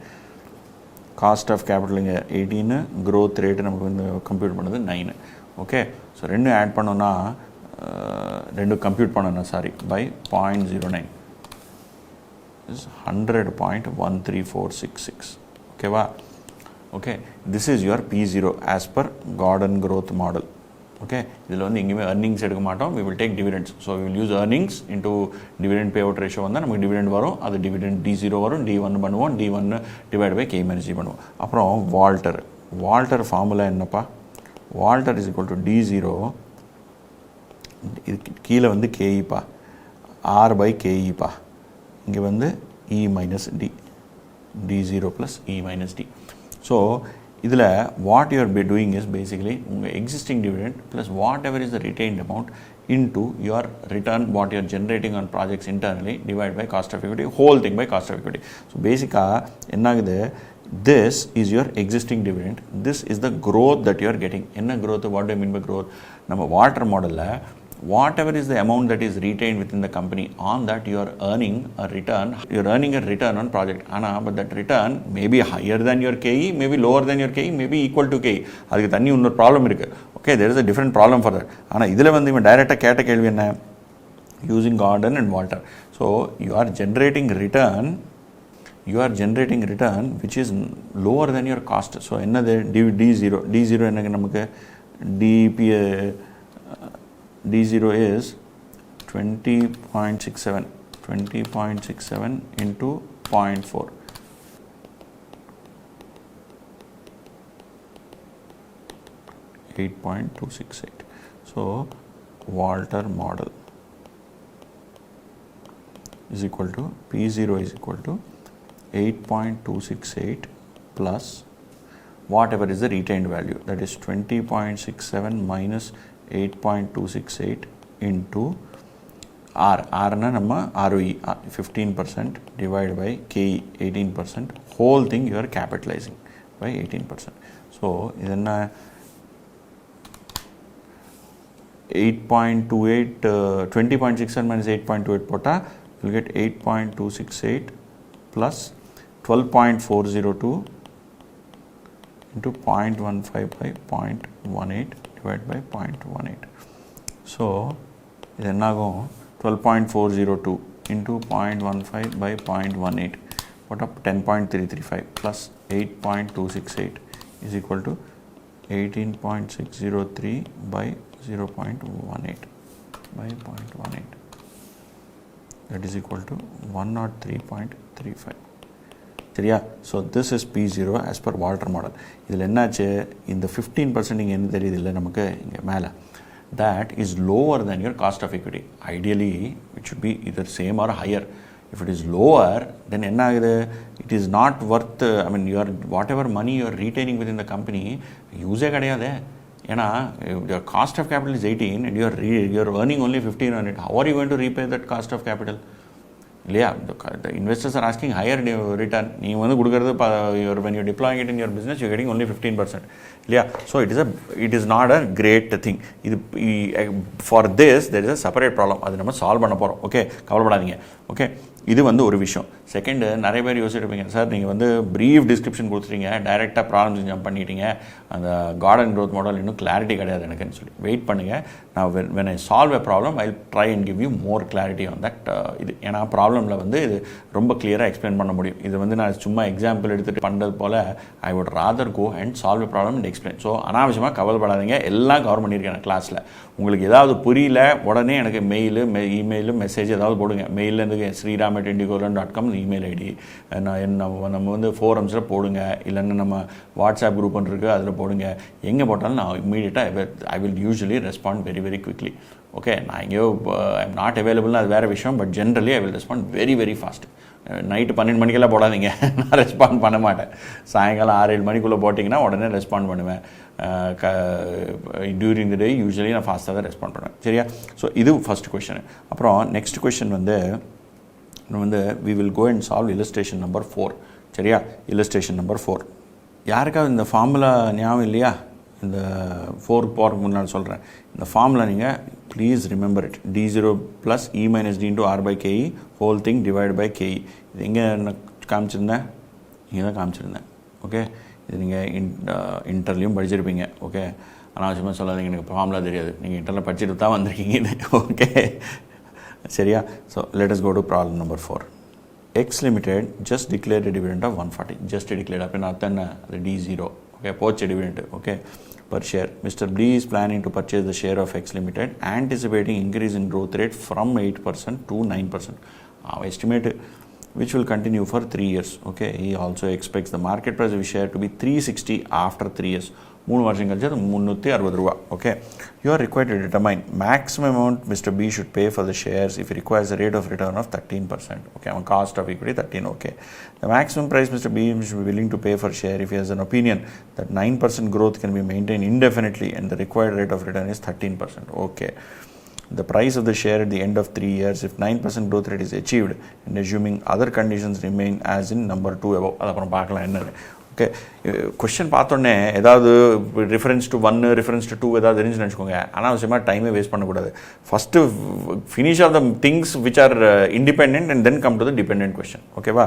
காஸ்ட் ஆஃப் கேபிட்டலுங்க 18, growth rate நமக்கு வந்து compute பண்ணது 9. Okay, so ரெண்டும் add பண்ணோன்னா ரெண்டும் கம்ப்யூட் பண்ணணும் by 0.09 is 100.13466. ஓகேவா? Okay, this is your P0 as per garden growth model. Okay, இதில் வந்து எங்கேயுமே earnings எடுக்க மாட்டோம். we will take dividends. so we will use earnings into dividend payout ratio வந்தால் நமக்கு dividend வரும். அது dividend D0 வரும். D1 பண்ணுவோம். D1 divided by K minus G பண்ணுவோம். அப்புறம் வால்டர் ஃபார்முலா என்னப்பா? Walter is equal to D0, இது கீழே வந்து KE பா, R by KE பா, இங்கே வந்து E minus D, D0 plus E minus D. So இதில் what you are doing is basically உங்கள் existing dividend plus whatever is the retained amount into your return what you are generating on projects internally divided by cost of equity, whole thing by cost of equity. So basically என்னகுது, this is your existing dividend, this is the growth that you are getting. என்ன growth? What do I mean by growth? நம்ம water model whatever is the amount that is retained within the company, on that you are earning a return, on project. But that return may be higher than your KE, may be lower than your KE, may be equal to KE. அதுக்கு தண்ணி இன்னொரு problem இருக்குது. Okay, there is a different problem for that. ஆனால் இதில் வந்து இவன் டைரெக்டாக கேட்ட கேள்வி என்ன? using garden and water. So you are generating return which is lower than your cost. So என்னது? D0 என்னங்க நமக்கு? D0 is 20.67 into 0.4. $8.268. So Walter model is equal to P0 is equal to 8.268 plus whatever is the retained value, that is 20.67 minus 8.268 into R na நம்ம ROE 15% divided by KE 18%, whole thing you are capitalizing by 18%. So இதென்ன 8.28 20.67 minus 8.28 போட்டா you will get 8.268 plus 12.402 into 0.15 by 0.18 divided by 0.18. So இது என்னாகும்? 12.402 into 0.15 by 0.18 what up 10.335 plus 8.268 is equal to 18.603 by 0.18 by 0.18, that is equal to 103.35. சரியா? So this is P0 as per Walter model. இதில் என்னாச்சு? இந்த 15% இங்கே என்ன தெரியுது இல்லை நமக்கு இங்கே மேலே, that is lower than your cost of equity. Ideally it should be either same or higher. If it is lower, then என்ன ஆகுது? It is not worth, I mean your whatever money you are retaining within the company யூஸே கிடையாது. ஏன்னா your cost of capital is 18 and you are earning only 15 on it. How are you going to repay that cost of capital? இல்லையா? the investors are asking higher return. நீங்கள் வந்து கொடுக்குறது when you're deploying it in your business you're getting only 15%. இல்லையா? So it is not a great thing. இது for this there is a separate problem. அது நம்ம solve பண்ண போகிறோம். Okay, கவலைப்படாதீங்க. ஓகே, இது வந்து ஒரு விஷயம். செகண்டு, நிறைய பேர் யோசிச்சிருப்பீங்க, சார் நீங்கள் வந்து ப்ரீஃப் டிஸ்கிரிப்ஷன் கொடுத்துட்டீங்க, டைரெக்டாக ப்ராப்ளம்ஸ் ஜம்ப் பண்ணிட்டீங்க, அந்த கார்டன் க்ரோத் மாடல் இன்னும் கிளாரிட்டி கிடையாது எனக்குன்னு சொல்லி வெயிட் பண்ணுங்கள். நான் when I solve a problem I'll try and give you more clarity on that. இது ஏன்னா ப்ராப்ளமில் வந்து இது ரொம்ப கிளியராக எக்ஸ்பிளைன் பண்ண முடியும். இது வந்து நான் சும்மா எக்ஸாம்பிள் எடுத்துகிட்டு பண்ணுறது போல் I would rather go and solve a problem and explain. So அனாவசியமாக கவலைப்படாதீங்க, எல்லாம் கவர் பண்ணியிருக்கேன் கிளாஸில். உங்களுக்கு ஏதாவது புரியல உடனே எனக்கு இமெயிலு மெசேஜ் ஏதாவது போடுங்க. மெயிலேருந்து sriram@IndigoLearn.com இமெயில் ஐடி, நம்ம வந்து ஃபோரம்ஸில் போடுங்க, இல்லைன்னா நம்ம வாட்ஸ்அப் குரூப் இருக்குது அதில் போடுங்க. எங்கே போட்டாலும் நான் இமீடியட்டாக I will usually respond very very quickly. Okay, நான் எங்கேயோ ஐ எம் நாட் அவைலபிள்னு அது வேறு விஷயம், but generally I will respond very very fast. Night 12 மணிக்கெல்லாம் போடாதீங்க, நான் ரெஸ்பாண்ட் பண்ண மாட்டேன். சாயங்காலம் 6-7 மணிக்குள்ளே போட்டிங்கன்னா உடனே ரெஸ்பாண்ட் பண்ணுவேன். டியூரிங் தி டே யூஸ்வலி நான் ஃபாஸ்ட்டாக தான் ரெஸ்பாண்ட் பண்ணுவேன். சரியா? ஸோ இது ஃபஸ்ட் கொஷனு. அப்புறம் நெக்ஸ்ட் கொஷின் வந்து we will go and solve illustration number 4. சரியா? illustration number 4. யாருக்காவது இந்த ஃபார்முலா ஞாபகம் இல்லையா? இந்த 4 போகிறதுக்கு முன்னாடி சொல்கிறேன். இந்த ஃபார்முலா நீங்கள் please remember it. d0 plus e minus d into R by KE whole thing divide by KE. இது எங்கே காமிச்சிருந்தேன்? இங்கே தான் காமிச்சிருந்தேன். ஓகே, இது நீங்கள் இன்டர்லையும் படிச்சிருப்பீங்க. ஓகே, அனாவசியமாக சொல்லாதீங்க, எனக்கு ஃபார்முலா தெரியாது. நீங்கள் இன்டர்ல படிச்சுட்டு தான் வந்திருக்கீங்க இது. ஓகே சரியா? So let us go to problem number 4. X Limited just declared a dividend of 140. Just declared அப்படின்னா அர்த்தம் என்ன? அது D0. ஓகே, போச்சு dividend. Okay, per share. Mr. B is planning to purchase the share of X Limited, anticipating increase in growth rate from 8% to 9%. Our estimate which will continue for 3 years. Okay, he also expects the market price of his share to be 360 after 3 years. 3 வருஷம் கழிச்சு அது 360 ரூபா. Okay, you are required to determine maximum amount Mr. B should pay for the shares if he requires a rate of return of 13%. Okay, our cost of equity 13. Okay, the maximum price Mr. B should be willing to pay for share if he has an opinion that 9% growth can be maintained indefinitely and the required rate of return is 13%. Okay, the price of the share at the end of 3 years if 9% growth rate is achieved and assuming other conditions remain as in number 2 above. அது அப்புறம் பார்க்கலாம் என்னன்னு. Okay, question பார்த்தோன்னே ஏதாவது reference to 1 reference to 2 ஏதாவது இருந்துச்சுன்னு வச்சுக்கோங்க. அனாவசியமாக டைமே வேஸ்ட் பண்ணக்கூடாது. First finish of the things which are independent and then come to the dependent question. ஓகேவா?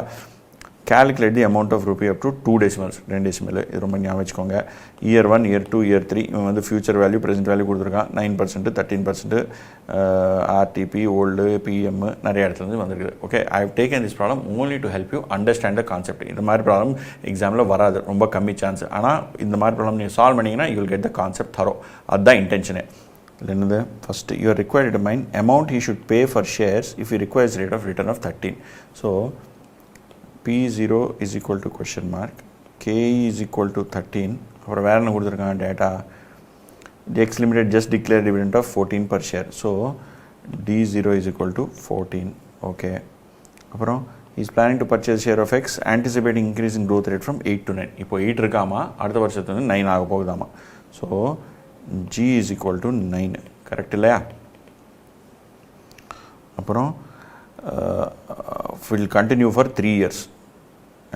calculate the amount of rupee up to 2 decimals. 2 decimal. இது ரொம்ப ஞாபகம் வச்சுக்கோங்க. year 1, year 2, year 3 இவன் வந்து ஃபியூச்சர் வேல்யூ ப்ரெசென்ட் வேல்யூ கொடுத்துருக்கான். 9%, 13%, RTP, old, PM நிறைய இடத்துலேருந்து வந்துருக்குது. Okay, I have taken this problem only to help you understand the concept. இந்த மாதிரி ப்ராப்ளம் எக்ஸாமில் வராது, ரொம்ப கம்மி சான்ஸ். ஆனால் இந்த மாதிரி ப்ராப்ளம் நீங்கள் சால்வ் பண்ணிங்கன்னா you will get the concept thorough. அதுதான் இன்டென்ஷனே. என்னது? First you are required to mind amount he should pay for shares if you requires rate of return of 13. So P0 is equal to question mark, KE is equal to 13. அப்புறம் வேறு என்ன கொடுத்துருக்காங்க data? X Limited just declared dividend of 14 per share. So D0 is equal to 14. Okay. அப்புறம் is planning to purchase share of X, anticipating increase in growth rate from 8 to 9. இப்போ 8 இருக்காமா, அடுத்த வருஷத்துல 9 ஆக போகுதாமா. So G is equal to 9. Correct இல்லையா? அப்புறம் will continue for 3 years.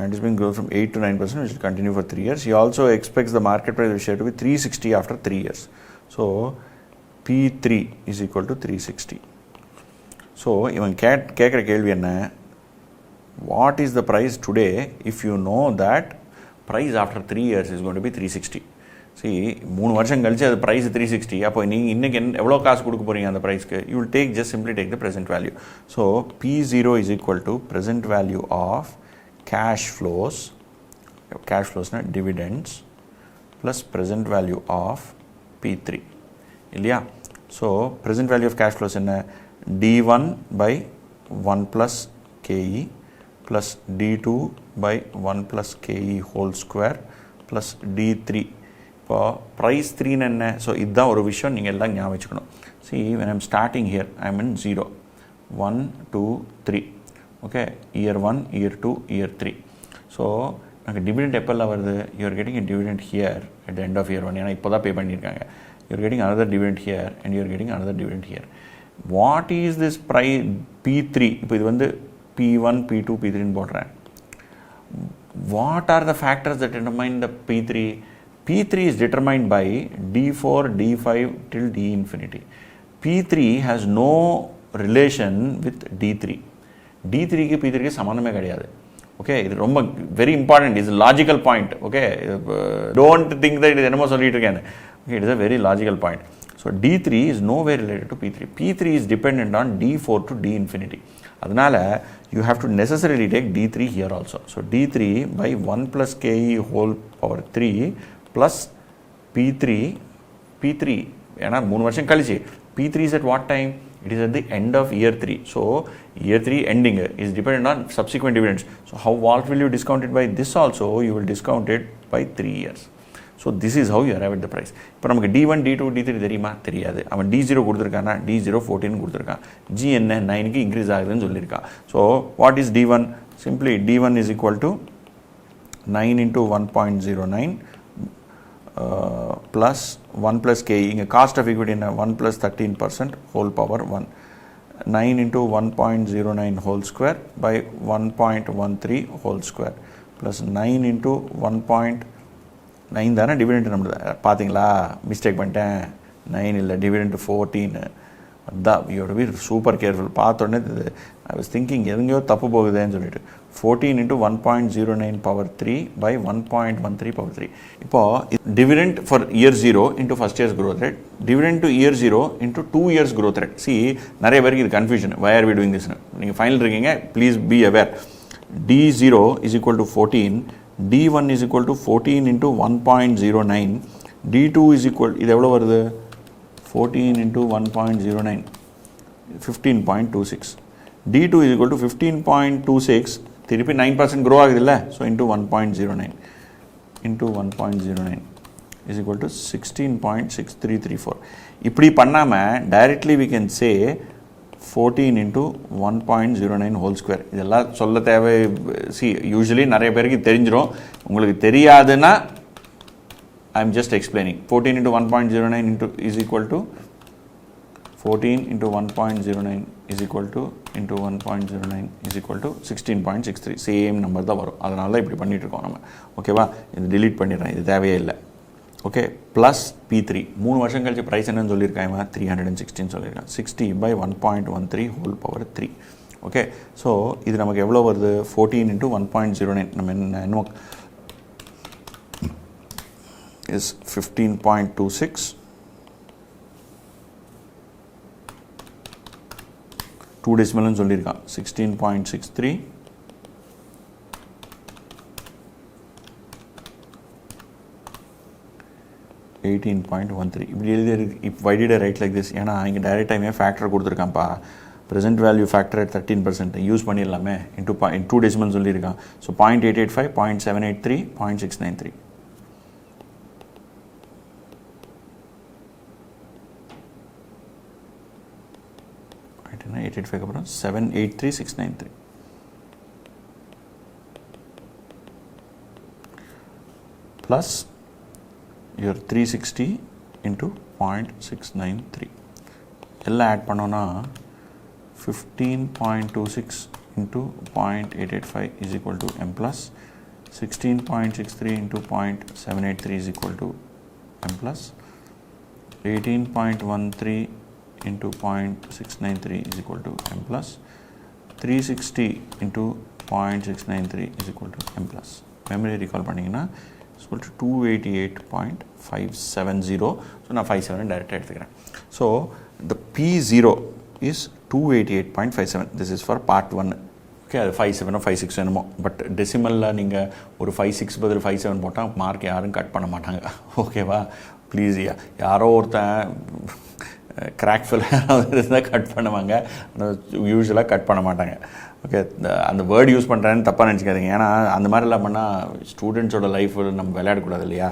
And it's been grown from 8 to 9%, which will continue for 3 years. He also expects the market price of share to be 360 after 3 years. So P3 is equal to 360. So even கேட்குற கேள்வி என்ன? What is the price today if you know that price after 3 years is going to be 360? See, 3 வருஷம் கழிச்சு அது price 360. அப்போ நீங்கள் இன்றைக்கி எவ்வளோ காசு கொடுக்க போகிறீங்க அந்த ப்ரைஸ்க்கு? You will take just simply take the present value. So P0 is equal to present value of cash flows. Cash flows na dividends plus present value of P3. இல்லையா? So present value of cash flows என்ன? D1 by 1 plus KE plus D2 by 1 plus KE whole square plus D3. இப்போ price 3 என்ன? So இதுதான் ஒரு விஷயம் நீங்கள் எல்லாம் ஞாபகம் வச்சுக்கணும். See, when I'm starting here, I'm in 0, 1, 2, 3. Okay, year 1, year 2, year 3. So எனக்கு டிவிடெண்ட் எப்போல்லாம் வருது? You are getting a dividend here at the end of year 1. ஏன்னா இப்போ தான் பே பண்ணியிருக்காங்க. You are getting another dividend here and you're getting another dividend here. What is this price P3? இப்போ இது வந்து P1, P2, P3 போடுறேன். What are the factors that determine the P3? P3 is determined by D4, D5 till D infinity. P3 has no relation with D3. D3க்கு P3க்கு சம்மந்தமே கிடையாது. Okay, இது ரொம்ப very important. Is logical point. Okay, don't think that இது என்னமோ சொல்லிட்டு இருக்கேன். Okay, it is a very logical point. So D3 is nowhere related to P3. P3 is dependent on D4 to D infinity. அதனால you have to necessarily take D3 here also. So D3 by 1 plus KE whole power 3 plus P3 ஏன்னா 3 வருஷம் கழிச்சு. P3 is at what time? It is at the end of year 3. So year 3 ending is dependent on subsequent dividends. So what will you discount it by? This also you will discount it by 3 years. So this is how you arrive at the price. இப்போ நமக்கு D1, D2, D3 தெரியுமா? தெரியாது. அவன் D0 கொடுத்துருக்கானா? D0 14 கொடுத்துருக்கான். G என்ன? 9க்கு increase ஆகுதுன்னு சொல்லியிருக்கான். So what is D1? Simply D1 is equal to 9 into 1.09 plus 1 plus KE. இங்கே காஸ்ட் ஆஃப் ஈக்விட்டி என்ன? 1 plus 13% whole power 1. 9 into 1.09 whole square by 1.13 whole square plus 9 into 1.9 தானே dividend நம்ம பார்த்தீங்களா, mistake பண்ணிட்டேன், 9 இல்லை டிவிடெண்ட் 14. அதான் யூ பி சூப்பர் கேர்ஃபுல். பார்த்தோன்னே I was thinking எங்கேயோ தப்பு போகுதுன்னு சொல்லிட்டு 14 into 1.09 power 3 by 1.13 power 3. இப்போது dividend for year 0 into first years growth rate, dividend to year 0 into 2 years growth rate. நிறைய பேருக்கு இது confusion, why are we doing this? நீங்கள் ஃபைனல் இருக்கீங்க, please be aware. D0 is equal to 14, D1 is equal to 14 into 1.09, D2 is equal, இது எவ்வளோ வருது, 14 into 1.09, 15.26. D2 is equal to 15.26, திருப்பி 9% grow ஆகுது இல்லை, so into 1.09 into 1.09 is equal to 16.6334. இப்படி பண்ணாமல் directly we can say 14 into 1.09 whole square. இதெல்லாம் சொல்ல தேவை. யூஸ்வலி நிறைய பேருக்கு தெரிஞ்சிடும், உங்களுக்கு தெரியாதுன்னா I'm just explaining. 14 into 1.09 into is equal to 14 into 1.09 is equal to into 1.09 is equal to 16.63. Same number தான் வரும். அதனால தான் இப்படி பண்ணிட்டு இருக்கோம் நம்ம. ஓகேவா, இது delete பண்ணிடுறேன், இது தேவையே இல்லை. ஓகே, ப்ளஸ் P3 3 வருஷம் கழிச்சு ப்ரைஸ் என்னன்னு சொல்லியிருக்காங்க, 316 சொல்லியிருக்காங்க. 60 by 1.13 whole power 3. Okay, so இது நமக்கு எவ்வளோ வருது, 14 into 1.09 நம்ம என்ன is 15.26. 2 decimal சொல்லியிருக்கான், 16.63 18.13. இப்படி எழுதி why did I write like this? ஏன்னா இங்கே டைரெக்ட் டைமே ஃபேக்டர் கொடுத்துருக்கான்ப்பா, present value factor at 13% use பண்ணிடலாமே, இன்டூ 2 decimal சொல்லியிருக்கான். ஸோ 0.885, 0.783, 0.693. 885 அப்புறம் 783693 plus your 360 into 0.693 எல்லாம் ஆட் பண்ணோன்னா 15.26 into 0.885 is equal to m plus 16.63 into 0.783 is equal to m plus 18.13 into 0.693 is equal to m plus 360 into 0.693 is equal to m plus. Memory recall பண்ணிங்கன்னா is equal to 288.570. So நான் 57 direct எடுத்துக்கிறேன். So the P0 is 288.57. This is for part 1. Okay, அது 57 56 என்னமோ, but டெசிமலில் நீங்கள் ஒரு 56 பதில் 57 போட்டால் mark யாரும் கட் பண்ண மாட்டாங்க. ஓகேவா, ப்ளீஸ், யாரோ ஒருத்தன் கிராக் ஃபில் இருந்தால் கட் பண்ணுவாங்க, யூஸ்வலாக கட் பண்ண மாட்டாங்க. ஓகே, அந்த வேர்டு யூஸ் பண்ணுறேன்னு தப்பாக நினச்சிக்காதீங்க. ஏன்னா அந்த மாதிரிலாம் பண்ணால் ஸ்டூடெண்ட்ஸோட லைஃப் நம்ம விளையாடக்கூடாது இல்லையா,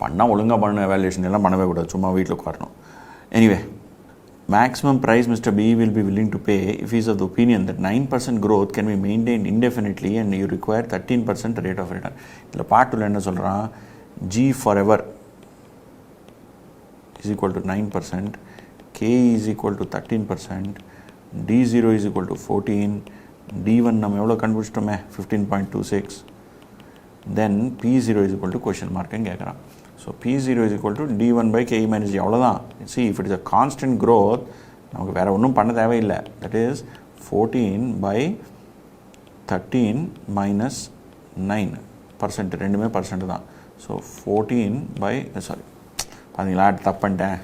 பண்ணால் ஒழுங்காக பண்ண வேல்யூஷன் எல்லாம் பண்ணவே கூடாது, சும்மா வீட்டில் உட்காரணும். Anyway, maximum price Mr. B will be willing to pay if he is of the opinion that 9% growth can be maintained indefinitely and you require 13% rate of return. இதில் பாட்டில் என்ன சொல்கிறான், G forever is equal to 9%, K is equal to 13%, D0 is equal to 14, D1 நம்ம எவ்வளோ கண்டுபிடிச்சிட்டோமே 15.26, then P0 is equal to question mark கேட்குறான். So P0 is equal to D1 by K minus G, அவ்வளோதான். See, if it is a constant growth, நமக்கு வேறு ஒன்றும் பண்ண தேவையில்லை. That is 14 by 13 minus 9%, ரெண்டுமே பர்சன்ட் தான். ஸோ 14 by, சாரி பார்த்தீங்களா தப்பு பண்ணிட்டேன்.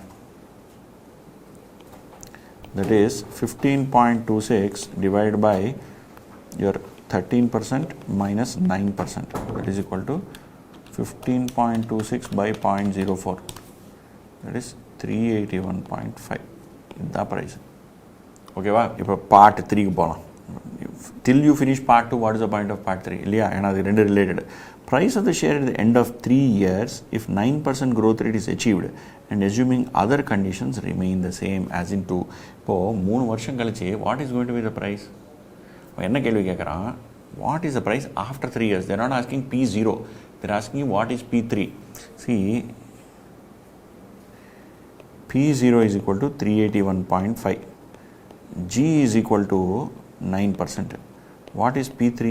That is 15.26 divided by your 13% minus 9%. That is equal to 15.26 by 0.04. That is 381.5. இதுதான் ப்ரைஸ். ஓகேவா, இப்போ பார்ட் 3க்கு போகலாம். Till you finish part 2, what is the point of part 3? இல்லையா, ஏன்னா அது ரெண்டு related. Price of the share at the end of 3 years if 9% growth rate is achieved and assuming other conditions remain the same as in 2. இப்போது 3 வருஷம் கழிச்சு what is going to be the price? என்ன கேள்வி கேட்குறான், what is the price after 3 years? They are not asking P0, they are asking what is P3. See, P0 is equal to 381.5. G is equal to 9%. What is P3?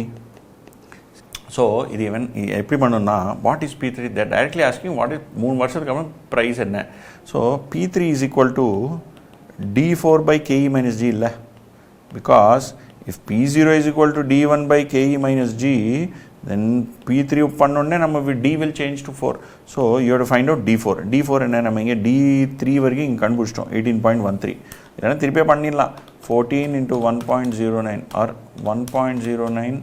So இது even எப்படி பண்ணணும்னா what is P3? They are directly asking what is 3 வருஷத்துக்கு அப்புறம் price என்ன. So P3 is equal to D4 by KE minus G இல்லை, because if P0 is equal to D1 by KE minus G, then P3 பண்ணோடனே நம்ம D will change to 4. So you have to find out D4. D4 என்ன, நம்ம இங்கே D3 வரைக்கும் இங்கே கண்டுபிடிச்சிட்டோம் 18.13. இல்லைனா திருப்பியே பண்ணிடலாம் 14 into 1.09 or 1.09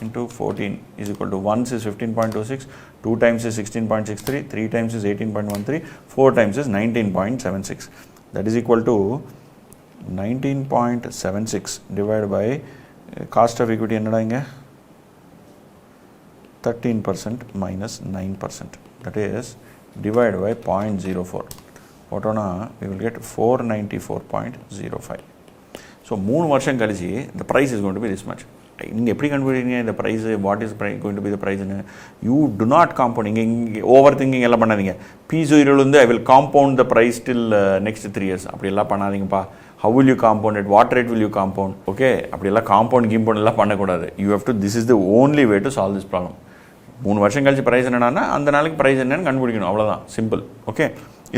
into 14 is equal to 1 is 15.26, 2 times is 16.63, 3 times is 18.13, 4 times is 19.76. That is equal to 19.76 divided by cost of equity என்னடா இங்க 13% minus 9%. That is divided by 0.04. What on we will get 494.05. So 3 வருஷம் கழிச்சு the price is going to be this much. நீங்கள் எப்படி கண்டுபிடிங்க இந்த price, what is going to be the ப்ரைஸ்னு? You do not compound. இங்கே ஓவர் திங்கிங் எல்லாம் பண்ணாதீங்க. P0 I will compound the price till next 3 years அப்படியெல்லாம் பண்ணாதீங்கப்பா. How will you compound it? What rate will you compound? Okay, அப்படியெல்லாம் compound கீம்பவுண்ட் எல்லாம் பண்ணக்கூடாது. You have to, this is the only way to solve this problem. 3 வருஷம் கழிச்சு price என்னன்னா அந்த நாளைக்கு ப்ரைஸ் என்னன்னு கண்டுபிடிக்கணும், அவ்வளோதான், சிம்பிள். ஓகே,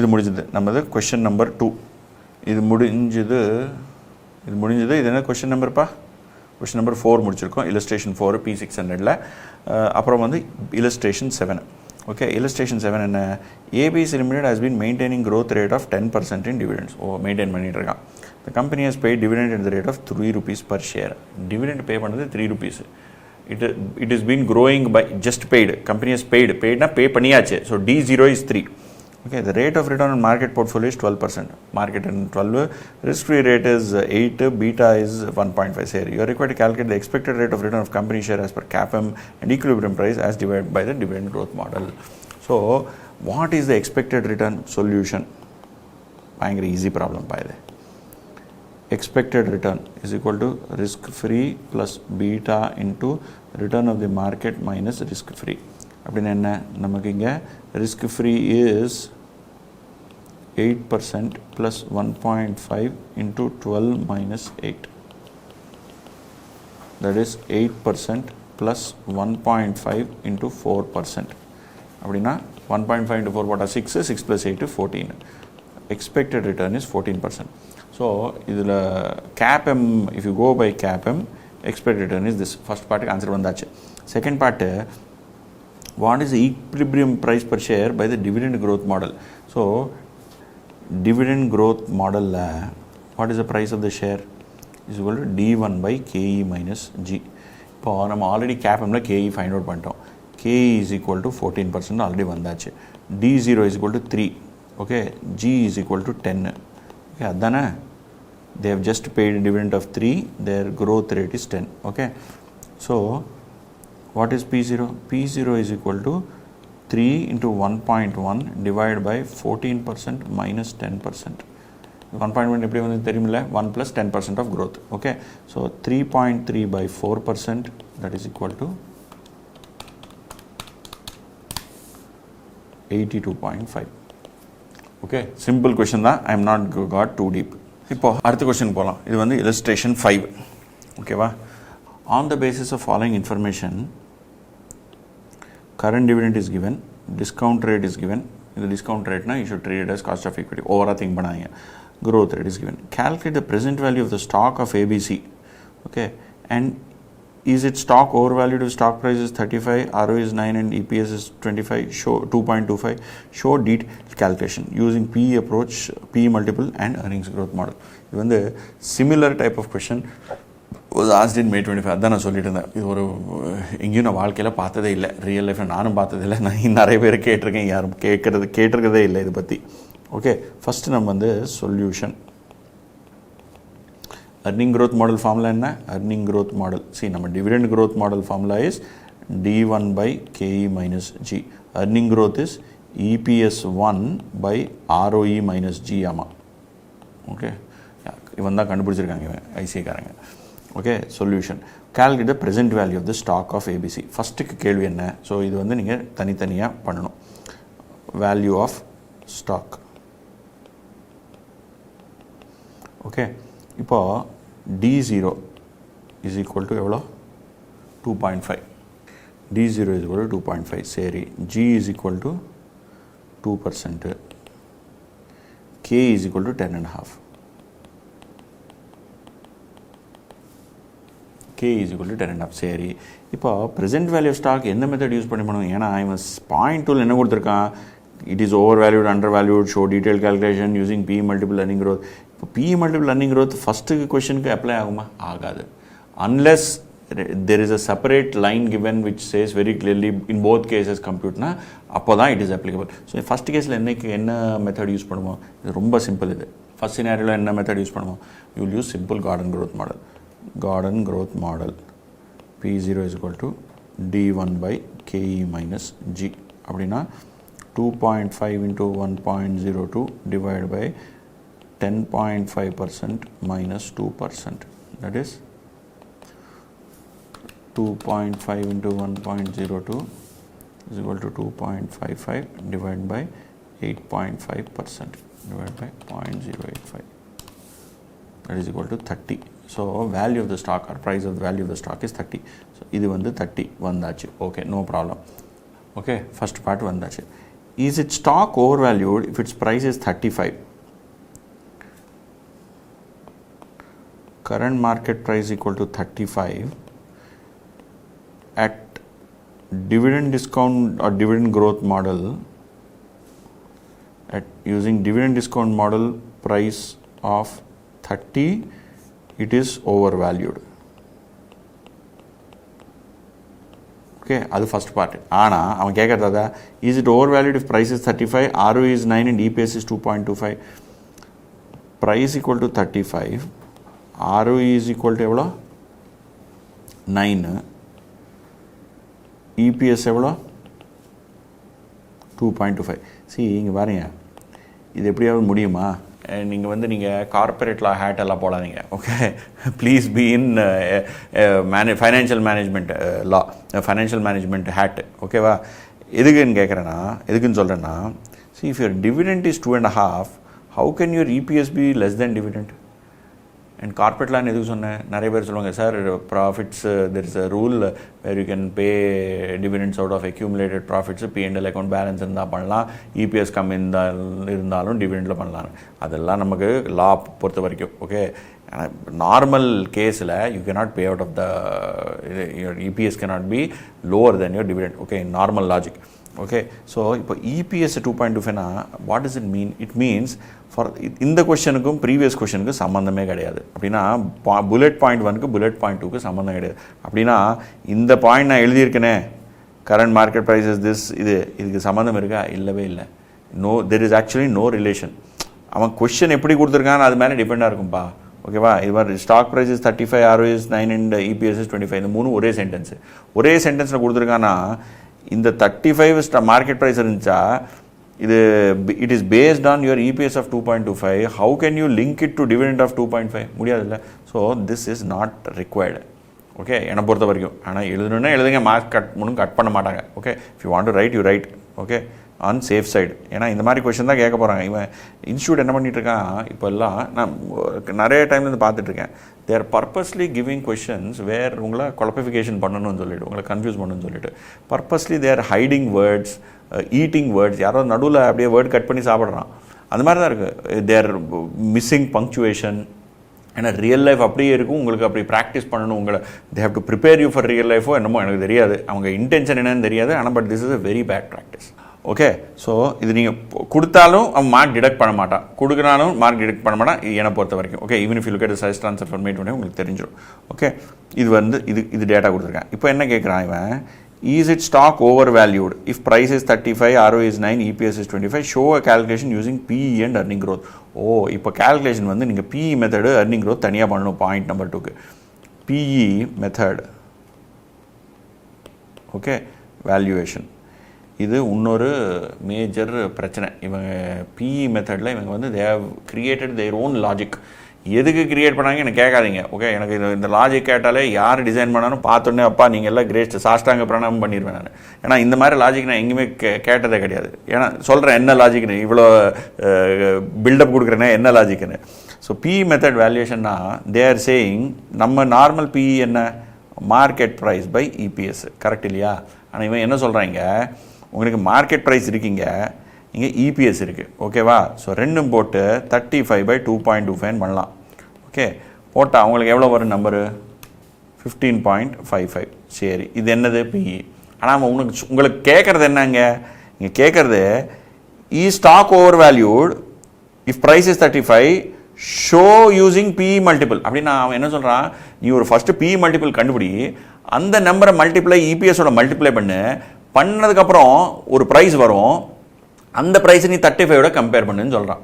இது முடிஞ்சது நம்மது கொஷின் நம்பர் 2. இது முடிஞ்சது. இது என்ன கொஷின் நம்பர்ப்பா? கொஷின் நம்பர் 4 முடிச்சிருக்கோம். illustration 4 P600ல. அப்புறம் வந்து illustration 7. ஓகே, illustration 7 என்ன? ABC Limited has been maintaining growth rate of 10% in dividends. Maintain பண்ணிட்டு இருக்கான். The company has paid dividend at the rate of 3 rupees per share. Dividend pay பண்ணது 3 rupees. It has been growing by just paid. Company has paid. Paidனா pay பண்ணியாச்சு. So D0 is 3. Okay, the rate of return on market portfolio is 12%. Market in 12, risk-free rate is 8, beta is 1.5. Say you are required to calculate the expected rate of return of company share as per CAPM and equilibrium price as divided by the dividend growth model. So, what is the expected return solution? Very easy problem by the expected return is equal to risk-free plus beta into return of the market minus risk-free. அப்படின்னா என்ன, நமக்கு இங்கே risk free is 8% plus 1.5 into 12 minus 8. That is 8% plus 1.5 into 4%. அப்படின்னா 1.5 into 4 what are 6? 6 plus 8 is 14. Expected return is 14%. So இதில் CAPM, if you go by CAPM, expected return is this. First part answer வந்தாச்சு. Second part, what is the equilibrium price per share by the dividend growth model? So dividend growth model, what is the price of the share? Is equal to D1 by KE minus G. இப்போ நம்ம already கேப்எம்ல KE find out பண்ணிட்டோம். KE is equal to 14% already வந்தாச்சு. D0 is equal to 3. Okay, G is equal to 10. Okay, அதானே? They have just paid a dividend of 3. Their growth rate is 10. Okay, so what is P0? P0 is equal to 3 into 1.1 divided by 14% minus 10%. 1.1 எப்படி வந்து தெரியுமில்ல, 1 plus 10% of growth. Okay, so 3.3 by 4%, that is equal to 82.5. Okay, simple question தான். I am not got too deep. இப்போ அடுத்த question போகலாம். இது வந்து illustration 5. ஓகேவா? On the basis of following information, current dividend is given, discount rate is given. The discount rate na you should treat it as cost of equity. Overall thing banayenge. Growth rate is given. Calculate the present value of the stock of ABC. Okay, and is it stock overvalued if stock price is 35, ROE is 9 and EPS is 25, show 2.25, show detailed calculation using PE approach, PE multiple and earnings growth model. Even the similar type of question was asked in May 25. அதான் நான் சொல்லிட்டு இருந்தேன். இது ஒரு எங்கேயும் நான் வாழ்க்கையில் பார்த்ததே இல்லை, ரியல் லைஃப்பில் நானும் பார்த்ததே இல்லை, நான் நிறைய பேர் கேட்டிருக்கேன், யாரும் கேட்டிருக்கிறதே இல்லை இதை பற்றி. ஓகே, ஃபஸ்ட்டு நம்ம வந்து solution. earning growth model formula என்ன? earning growth model, see நம்ம dividend growth model formula is D1 by KE minus G. earning growth is EPS 1 by ROE minus G. ஆமா, ஓகே, இவன் தான் கண்டுபிடிச்சிருக்காங்க, இவன் ஐசிஐ காரங்க. Okay, solution. calculate the present value of the stock of ABC. ஃபஸ்ட்டுக்கு கேள்வி என்ன? So இது வந்து நீங்கள் தனித்தனியாக பண்ணணும். Value of stock. ஓகே, இப்போது D0 is equal to எவ்வளோ 2.5. D0 is equal to 2.5. சரி, G is equal to 2%. K is equal to 10.5. K is equal to 10.5. சரி, இப்போ ப்ரெசென்ட் வேல்யூ ஸ்டாக் எந்த மெத்தட் யூஸ் பண்ணி பண்ணுவோம்? ஏன்னா இவன் பாயிண்ட் டூல் என்ன கொடுத்துருக்கான்? It is over valued, under valued, show detail calculation using P multiple earning growth. இப்போ P multiple earning growth first கொஷனுக்கு அப்ளை ஆகுமா? ஆகாது. Unless there is a separate line given which says very clearly in both cases compute na, அப்போ தான் it is applicable. So first கேஸில் என்ன method use பண்ணுவோம்? இது ரொம்ப சிம்பிள். இது ஃபஸ்ட் சினாரியோவில் என்ன மெத்தட் யூஸ் பண்ணுவோம்? You will use simple garden growth model. Gordon growth model, P0 is equal to D1 by KE minus G. அப்படின்னா 2.5 into 1.02 divided by 10.5% minus 2%. That is 2.5 into 1.02 is equal to 2.55 divided by 8.5% divided by 0.085. That is equal to 30. So value of the stock or price of the value of the stock is 30. So இது வந்து 30 வந்தாச்சு. Okay, no problem. Okay, first part வந்தாச்சு. Is it stock overvalued if its price is 35? Current market price equal to 35 at dividend discount or dividend growth model, at using dividend discount model price of 30, it is overvalued. Okay, that's the first part. Ana, அவன் கேட்கறதா, is it overvalued if price is 35, ROE is 9 and EPS is 2.25? Price equal to 35, ROE is equal to எவ்வளோ 9, EPS எவ்வளோ 2.25. see இங்கே பாருங்க, இது எப்படியாவது முடியுமா? நீங்கள் வந்து நீங்கள் கார்பரேட் லா ஹேட் எல்லாம் போடாதீங்க. Okay, please be in financial management law, financial management hat. ஓகேவா? எதுக்குன்னு கேட்குறேன்னா, எதுக்குன்னு சொல்கிறேன்னா, see if your dividend is 2.5, how can your EPS be less than dividend? And corporate லான்னு எதுக்கு சொன்னேன்? நிறைய பேர் சொல்லுவாங்க, sir profits there is a rule where you can pay dividends out of accumulated profits, P&L account balance இருந்தால் பண்ணலாம், EPS கம்மி இருந்தாலும் டிவிடெண்டில் பண்ணலாம். அதெல்லாம் நமக்கு லா பொறுத்த வரைக்கும். ஓகே, நார்மல் கேஸில் you cannot pay out of the your EPS cannot be lower than your dividend. Okay, normal logic. Okay, so இப்போ EPS 2.25னா what does it mean? It means for இந்த கொஷனுக்கும் ப்ரீவியஸ் கொஷனுக்கும் சம்மந்தமே கிடையாது. அப்படின்னா புல்லட் பாயிண்ட் 1க்கு புல்லட் பாயிண்ட் 2க்கு சம்மந்தம் கிடையாது. அப்படின்னா இந்த பாயிண்ட் நான் எழுதியிருக்கேனே, கரண்ட் மார்க்கெட் ப்ரைஸஸ் திஸ், இதுக்கு சம்மந்தம் இருக்கா? இல்லவே இல்லை. No, there is actually no relation. அவன் கொஷன் எப்படி கொடுத்துருக்கான்னு அது மேலே டிபெண்டாக இருக்கும்பா. ஓகேவா? இது மாதிரி stock price is 35, ROE is 9 and EPS is 25. இந்த மூணு ஒரே சென்டென்ஸு. ஒரே சென்டென்ஸில் கொடுத்துருக்கான்னா இந்த 35 மார்க்கெட் ப்ரைஸ் இருந்துச்சா, இது it is based on your EPS of 2.25. How can you link it to dividend of 2.5? முடியாதுல்ல. So this is not required. Okay, என்னை பொறுத்த வரைக்கும். ஆனால் எழுதணுன்னா எழுதுங்க, மார்க் கட் பண்ண மாட்டாங்க. Okay, if you want to right you right. Okay, on safe side. ஏன்னா இந்த மாதிரி கொஷின் தான் கேட்க போகிறாங்க. இவன் இன்ஸ்டியூட் என்ன பண்ணிகிட்ருக்கான் இப்போல்லாம், நான் நிறைய டைம்லேருந்து பார்த்துட்ருக்கேன், தேர் பர்பஸ்லி கிவிங் கொஷின்ஸ் வேர் உங்களை குவாலிஃபிகேஷன் பண்ணணும்னு சொல்லிட்டு, உங்களை கன்ஃபியூஸ் பண்ணணும்னு சொல்லிட்டு பர்பஸ்லி தேர் ஹைடிங் வேர்ட்ஸ், ஈட்டிங் வேர்ட்ஸ். யாரோ நடுவில் அப்படியே வேர்ட் கட் பண்ணி சாப்பிட்றான். அந்த மாதிரி தான் இருக்குது. They're missing punctuation. ஏன்னா ரியல் லைஃப் அப்படியே இருக்கும், உங்களுக்கு அப்படி ப்ராக்டிஸ் பண்ணணும். உங்களை they have to prepare you for real லைஃபோ என்னமோ எனக்கு தெரியாது, அவங்க இன்டென்ஷன் என்னன்னு தெரியாது. ஆனால் but this is a very bad practice. Okay, so இது நீங்கள் கொடுத்தாலும் அவன் மார்க் டிடக்ட் பண்ண மாட்டான், கொடுக்குறாலும் மார்க் டிடக்ட் பண்ண மாட்டான் என்னை பொறுத்த வரைக்கும். Okay, even if you look at the size transfer format பண்ணி உங்களுக்கு தெரிஞ்சிடும். ஓகே, இது வந்து இது டேட்டா கொடுத்துருக்கேன். இப்போ என்ன கேட்குறான் இவன், is it stock overvalued if price is 35, ROE is 9, EPS is 25? show a calculation using PE and earning growth. இப்போ கால்குலேஷன் வந்து நீங்கள் PE மெத்தடு, earning growth தனியாக பண்ணணும். பாயிண்ட் நம்பர் 2க்கு PE மெத்தட். Okay, valuation. இது இன்னொரு மேஜர் பிரச்சனை. இவங்க PE மெத்தடில் இவங்க வந்து they have created their own logic. எதுக்கு கிரியேட் பண்ணாங்க எனக்கு கேட்காதீங்க. ஓகே, எனக்கு இந்த லாஜிக் கேட்டாலே யார் டிசைன் பண்ணாலும் பார்த்தோன்னே அப்பா நீங்கள் எல்லாம் கிரேட் சாஷ்டாங்க பிரணாமம் பண்ணிடுவேன் நான். ஏன்னா இந்த மாதிரி லாஜிக் நான் எங்கேயுமே கேட்டதே கிடையாது. ஏன்னா சொல்கிறேன் என்ன லாஜிக்னு, இவ்வளோ பில்டப் கொடுக்குறேன்னா என்ன லாஜிக்னு. ஸோ PE மெத்தட் வேல்யூவேஷன்னா தே ஆர் சேயிங் நம்ம நார்மல் PE என்ன market price by EPS correct இல்லையா? ஆனால் இவன் என்ன சொல்கிறாங்க, உங்களுக்கு மார்க்கெட் ப்ரைஸ் இருக்கீங்க, இங்கே EPS இருக்குது, ஓகேவா? ஸோ ரெண்டும் போட்டு 35/2.25 பண்ணலாம். ஓகே, போட்டால் அவங்களுக்கு எவ்வளோ வரும் நம்பரு? 15.55. சரி, இது என்னது PE. ஆனால் உங்களுக்கு கேட்குறது என்னங்க, இங்கே கேட்குறது stock overvalued if price is 35 show using PE multiple. அப்படின்னா அவன் என்ன சொல்கிறான், நீ ஒரு ஃபஸ்ட்டு PE மல்டிபிள் கண்டுபிடி, அந்த நம்பரை மல்டிப்ளை EPSோட மல்டிப்ளை பண்ணதுக்கப்புறம் ஒரு ப்ரைஸ் வரும், அந்த ப்ரைஸை நீ 35ஓட கம்பேர் பண்ணுன்னு சொல்கிறான்.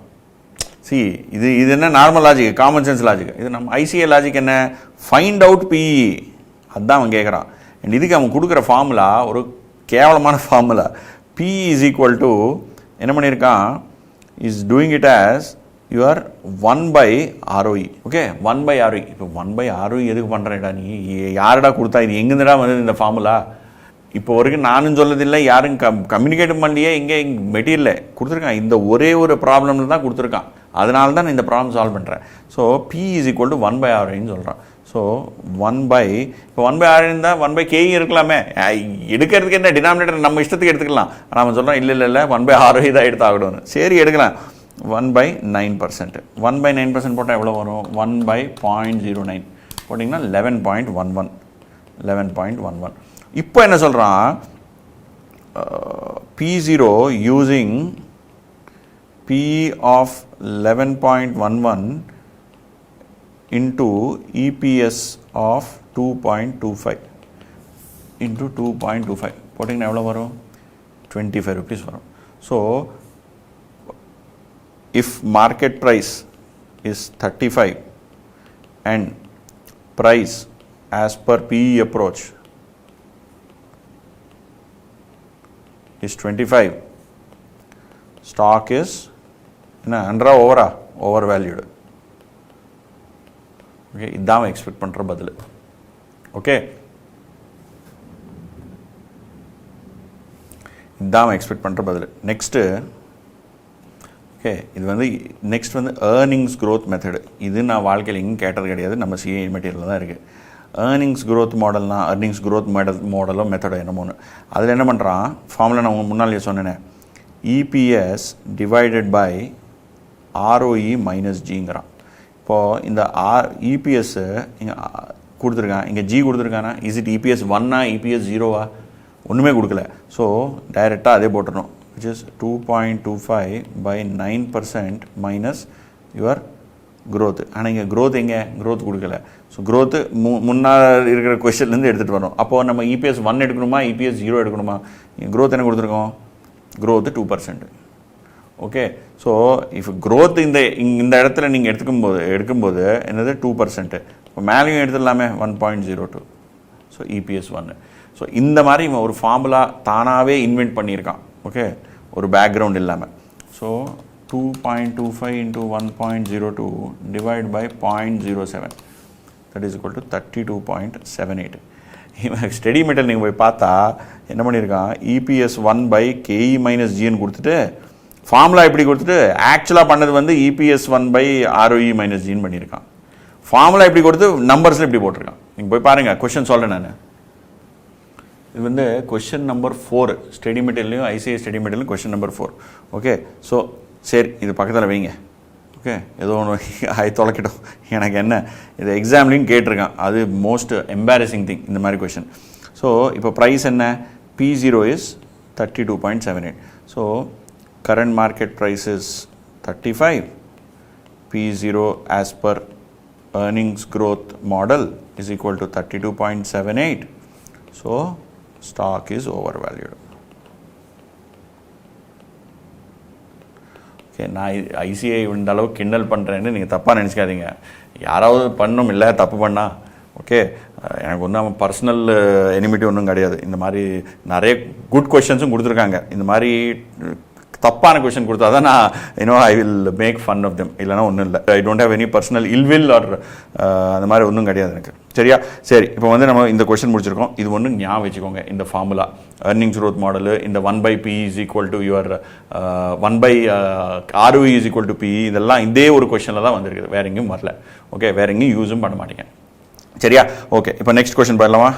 இது என்ன normal logic, common sense logic. இது நம்ம ICA லாஜிக் என்ன, ஃபைண்ட் அவுட் PE. அதுதான் அவன் கேட்குறான். அண்ட் இதுக்கு அவன் கொடுக்குற ஃபார்முலா ஒரு கேவலமான formula. PE is equal to என்ன பண்ணியிருக்கான், is doing it as your 1/ROE. Okay, 1/ROE. இப்போ 1/ROE எதுக்கு பண்ணுறேடா நீ, யாருடா கொடுத்தா, இது எங்கேருந்துடா வந்தது இந்த ஃபார்முலா? இப்போ வரைக்கும் நானும் சொல்லதில்லை, யாரும் கம்யூனிகேட் பண்ணலையே, இங்கே மெட்டீரியல் கொடுத்துருக்கான், இந்த ஒரே ஒரு ப்ராப்ளமில் தான் கொடுத்துருக்கான். அதனால தான் நான் இந்த ப்ராப்ளம் சால்வ் பண்ணுறேன். So PE is equal to 1/ROEன்னு சொல்கிறான். ஸோ இப்போ 1/ROE இருந்தால் 1/KE இருக்கலாமே, எடுக்கிறதுக்கு என்ன டினாமினேட்டர் நம்ம இஷ்டத்துக்கு எடுத்துக்கலாம். ஆனால் அவன் சொல்கிறான் இல்லை 1/ROE தான் எடுத்தாகணும்னு. சரி எடுக்கலாம். 1/9%. 1/9% போட்டால் எவ்வளோ வரும்? 1/0.09 போட்டிங்கன்னா 11.11. இப்போ என்ன சொல்கிறான், P0 using PE of 11.11 into EPS of 2.25 into 2.25 போட்டிங்கன்னா எவ்வளோ வரும்? 25 rupees வரும். So if market price is 35 and price as per PE approach is 25, stock is under overvalued. Okay, இதான் எக்ஸ்பெக்ட் பண்ணுற பதில். ஓகே, இதான் எக்ஸ்பெக்ட் பண்ணுற பதில். நெக்ஸ்ட்டு ஓகே, இது நெக்ஸ்ட் ஏர்னிங்ஸ் க்ரோத் மெத்தடு. இது நான் வாழ்க்கையில் எங்கேயும் கேட்டது கிடையாது, நம்ம CA மெட்டீரியலில் தான் இருக்குது. ஏர்னிங்ஸ் க்ரோத் மாடல்னா ஏர்னிங்ஸ் க்ரோத் மாடலோ மெத்தடோ என்னமோன்னு. அதில் என்ன பண்ணுறான், ஃபார்முலா நான் உங்களுக்கு முன்னாலே சொன்னேனே, EPS divided by ROE minus ஜிங்கிறான். இப்போது இந்த EPS இங்கே கொடுத்துருக்கான், இங்கே G கொடுத்துருக்கானா, இஸ் இட் EPS 1ஆ EPS 0வா? ஒன்றுமே கொடுக்கல. ஸோ டைரெக்டாக அதே போட்டுறணும், which is 2.25 by 9% minus your growth. ஆனால் இங்கே growth எங்கே, growth கொடுக்கல. ஸோ growth முன்னாள் இருக்கிற கொஸ்டின்லேருந்து எடுத்துகிட்டு வரோம். அப்போது நம்ம EPS 1 எடுக்கணுமா EPS 0 எடுக்கணுமா? இங்கே growth என்ன கொடுத்துருக்கோம், growth 2%. ஓகே, ஸோ இப்போ growth இந்த இடத்துல நீங்கள் எடுக்கும்போது என்னது 2%. இப்போ மேலேயும் எடுத்துடலாமே 1.02. So EPS 1. ஸோ இந்த மாதிரி இவன் ஒரு ஃபார்முலா தானாகவே இன்வென்ட் பண்ணியிருக்கான். ஓகே, ஒரு பேக்ரவுண்ட் இல்லாமல். So 2.25 into 1.02 divided by 0.07, that is equal to 32.78. இவன் ஸ்டடி மெட்டல் நீங்கள் போய் பார்த்தா என்ன பண்ணியிருக்கான், EPS 1/KE minus Gன்னு கொடுத்துட்டு ஃபார்முலா எப்படி கொடுத்துட்டு ஆக்சுவலாக பண்ணது EPS 1/ROE minus Gன்னு பண்ணியிருக்கான். ஃபார்முலா எப்படி கொடுத்து நம்பர்ஸில் இப்படி போட்டிருக்கான். நீங்கள் போய் பாருங்கள், கொஸ்டின் சொல்கிறேன் நான். இது கொஸ்டின் நம்பர் 4 ஸ்டடி மெட்டீரியல்லையும் ICA ஸ்டடி மெட்டீரியலும் கொஸ்டின் நம்பர் 4. ஓகே, ஸோ சரி இது பக்கத்தில் வைங்க. ஓகே, ஏதோ ஒன்று தொலைக்கிட்டோம். எனக்கு என்ன இது எக்ஸாம்லேயும் கேட்டிருக்கான், அது மோஸ்ட் எம்பாரசிங் திங் இந்த மாதிரி கொஸ்டின். ஸோ இப்போ ப்ரைஸ் என்ன, P0 is 32.78. So current market price is 35, P0 as per earnings growth model is equal to 32.78. So stock is overvalued. Okay, நான் ICA இந்த அளவு கிண்டல் பண்ணுறேன்னு நீங்கள் தப்பாக நினச்சிக்காதீங்க. யாராவது பண்ணணும் இல்லை தப்பு பண்ணா. ஓகே, எனக்கு ஒன்றும் பர்சனல் எனிமிட்டி ஒன்றும் கிடையாது. இந்த மாதிரி நிறைய குட் கொஷின்ஸும் கொடுத்துருக்காங்க. இந்த மாதிரி தப்பான கொஷின் கொடுத்தா தான் நான் I will make fun of them. இல்லைனா ஒன்றும் இல்லை. I don't have any personal ill will or அந்த மாதிரி ஒன்றும் கிடையாது எனக்கு. சரியா? சரி, இப்போ வந்து நம்ம இந்த கொஷின் முடிச்சிருக்கோம். இது ஒன்று ஞாபகம் வச்சுக்கோங்க, இந்த ஃபார்முலா earnings growth மாடலு, இந்த 1/P is equal to your 1/ROE is equal to PE, இதெல்லாம் இதே ஒரு கொஷனில் தான் வந்திருக்குது, வேற எங்கேயும் வரல. ஓகே, வேற எங்கேயும் யூஸும் பண்ண மாட்டேங்க. சரியா? ஓகே, இப்போ நெக்ஸ்ட் கொஷின் பார்க்கலாமா?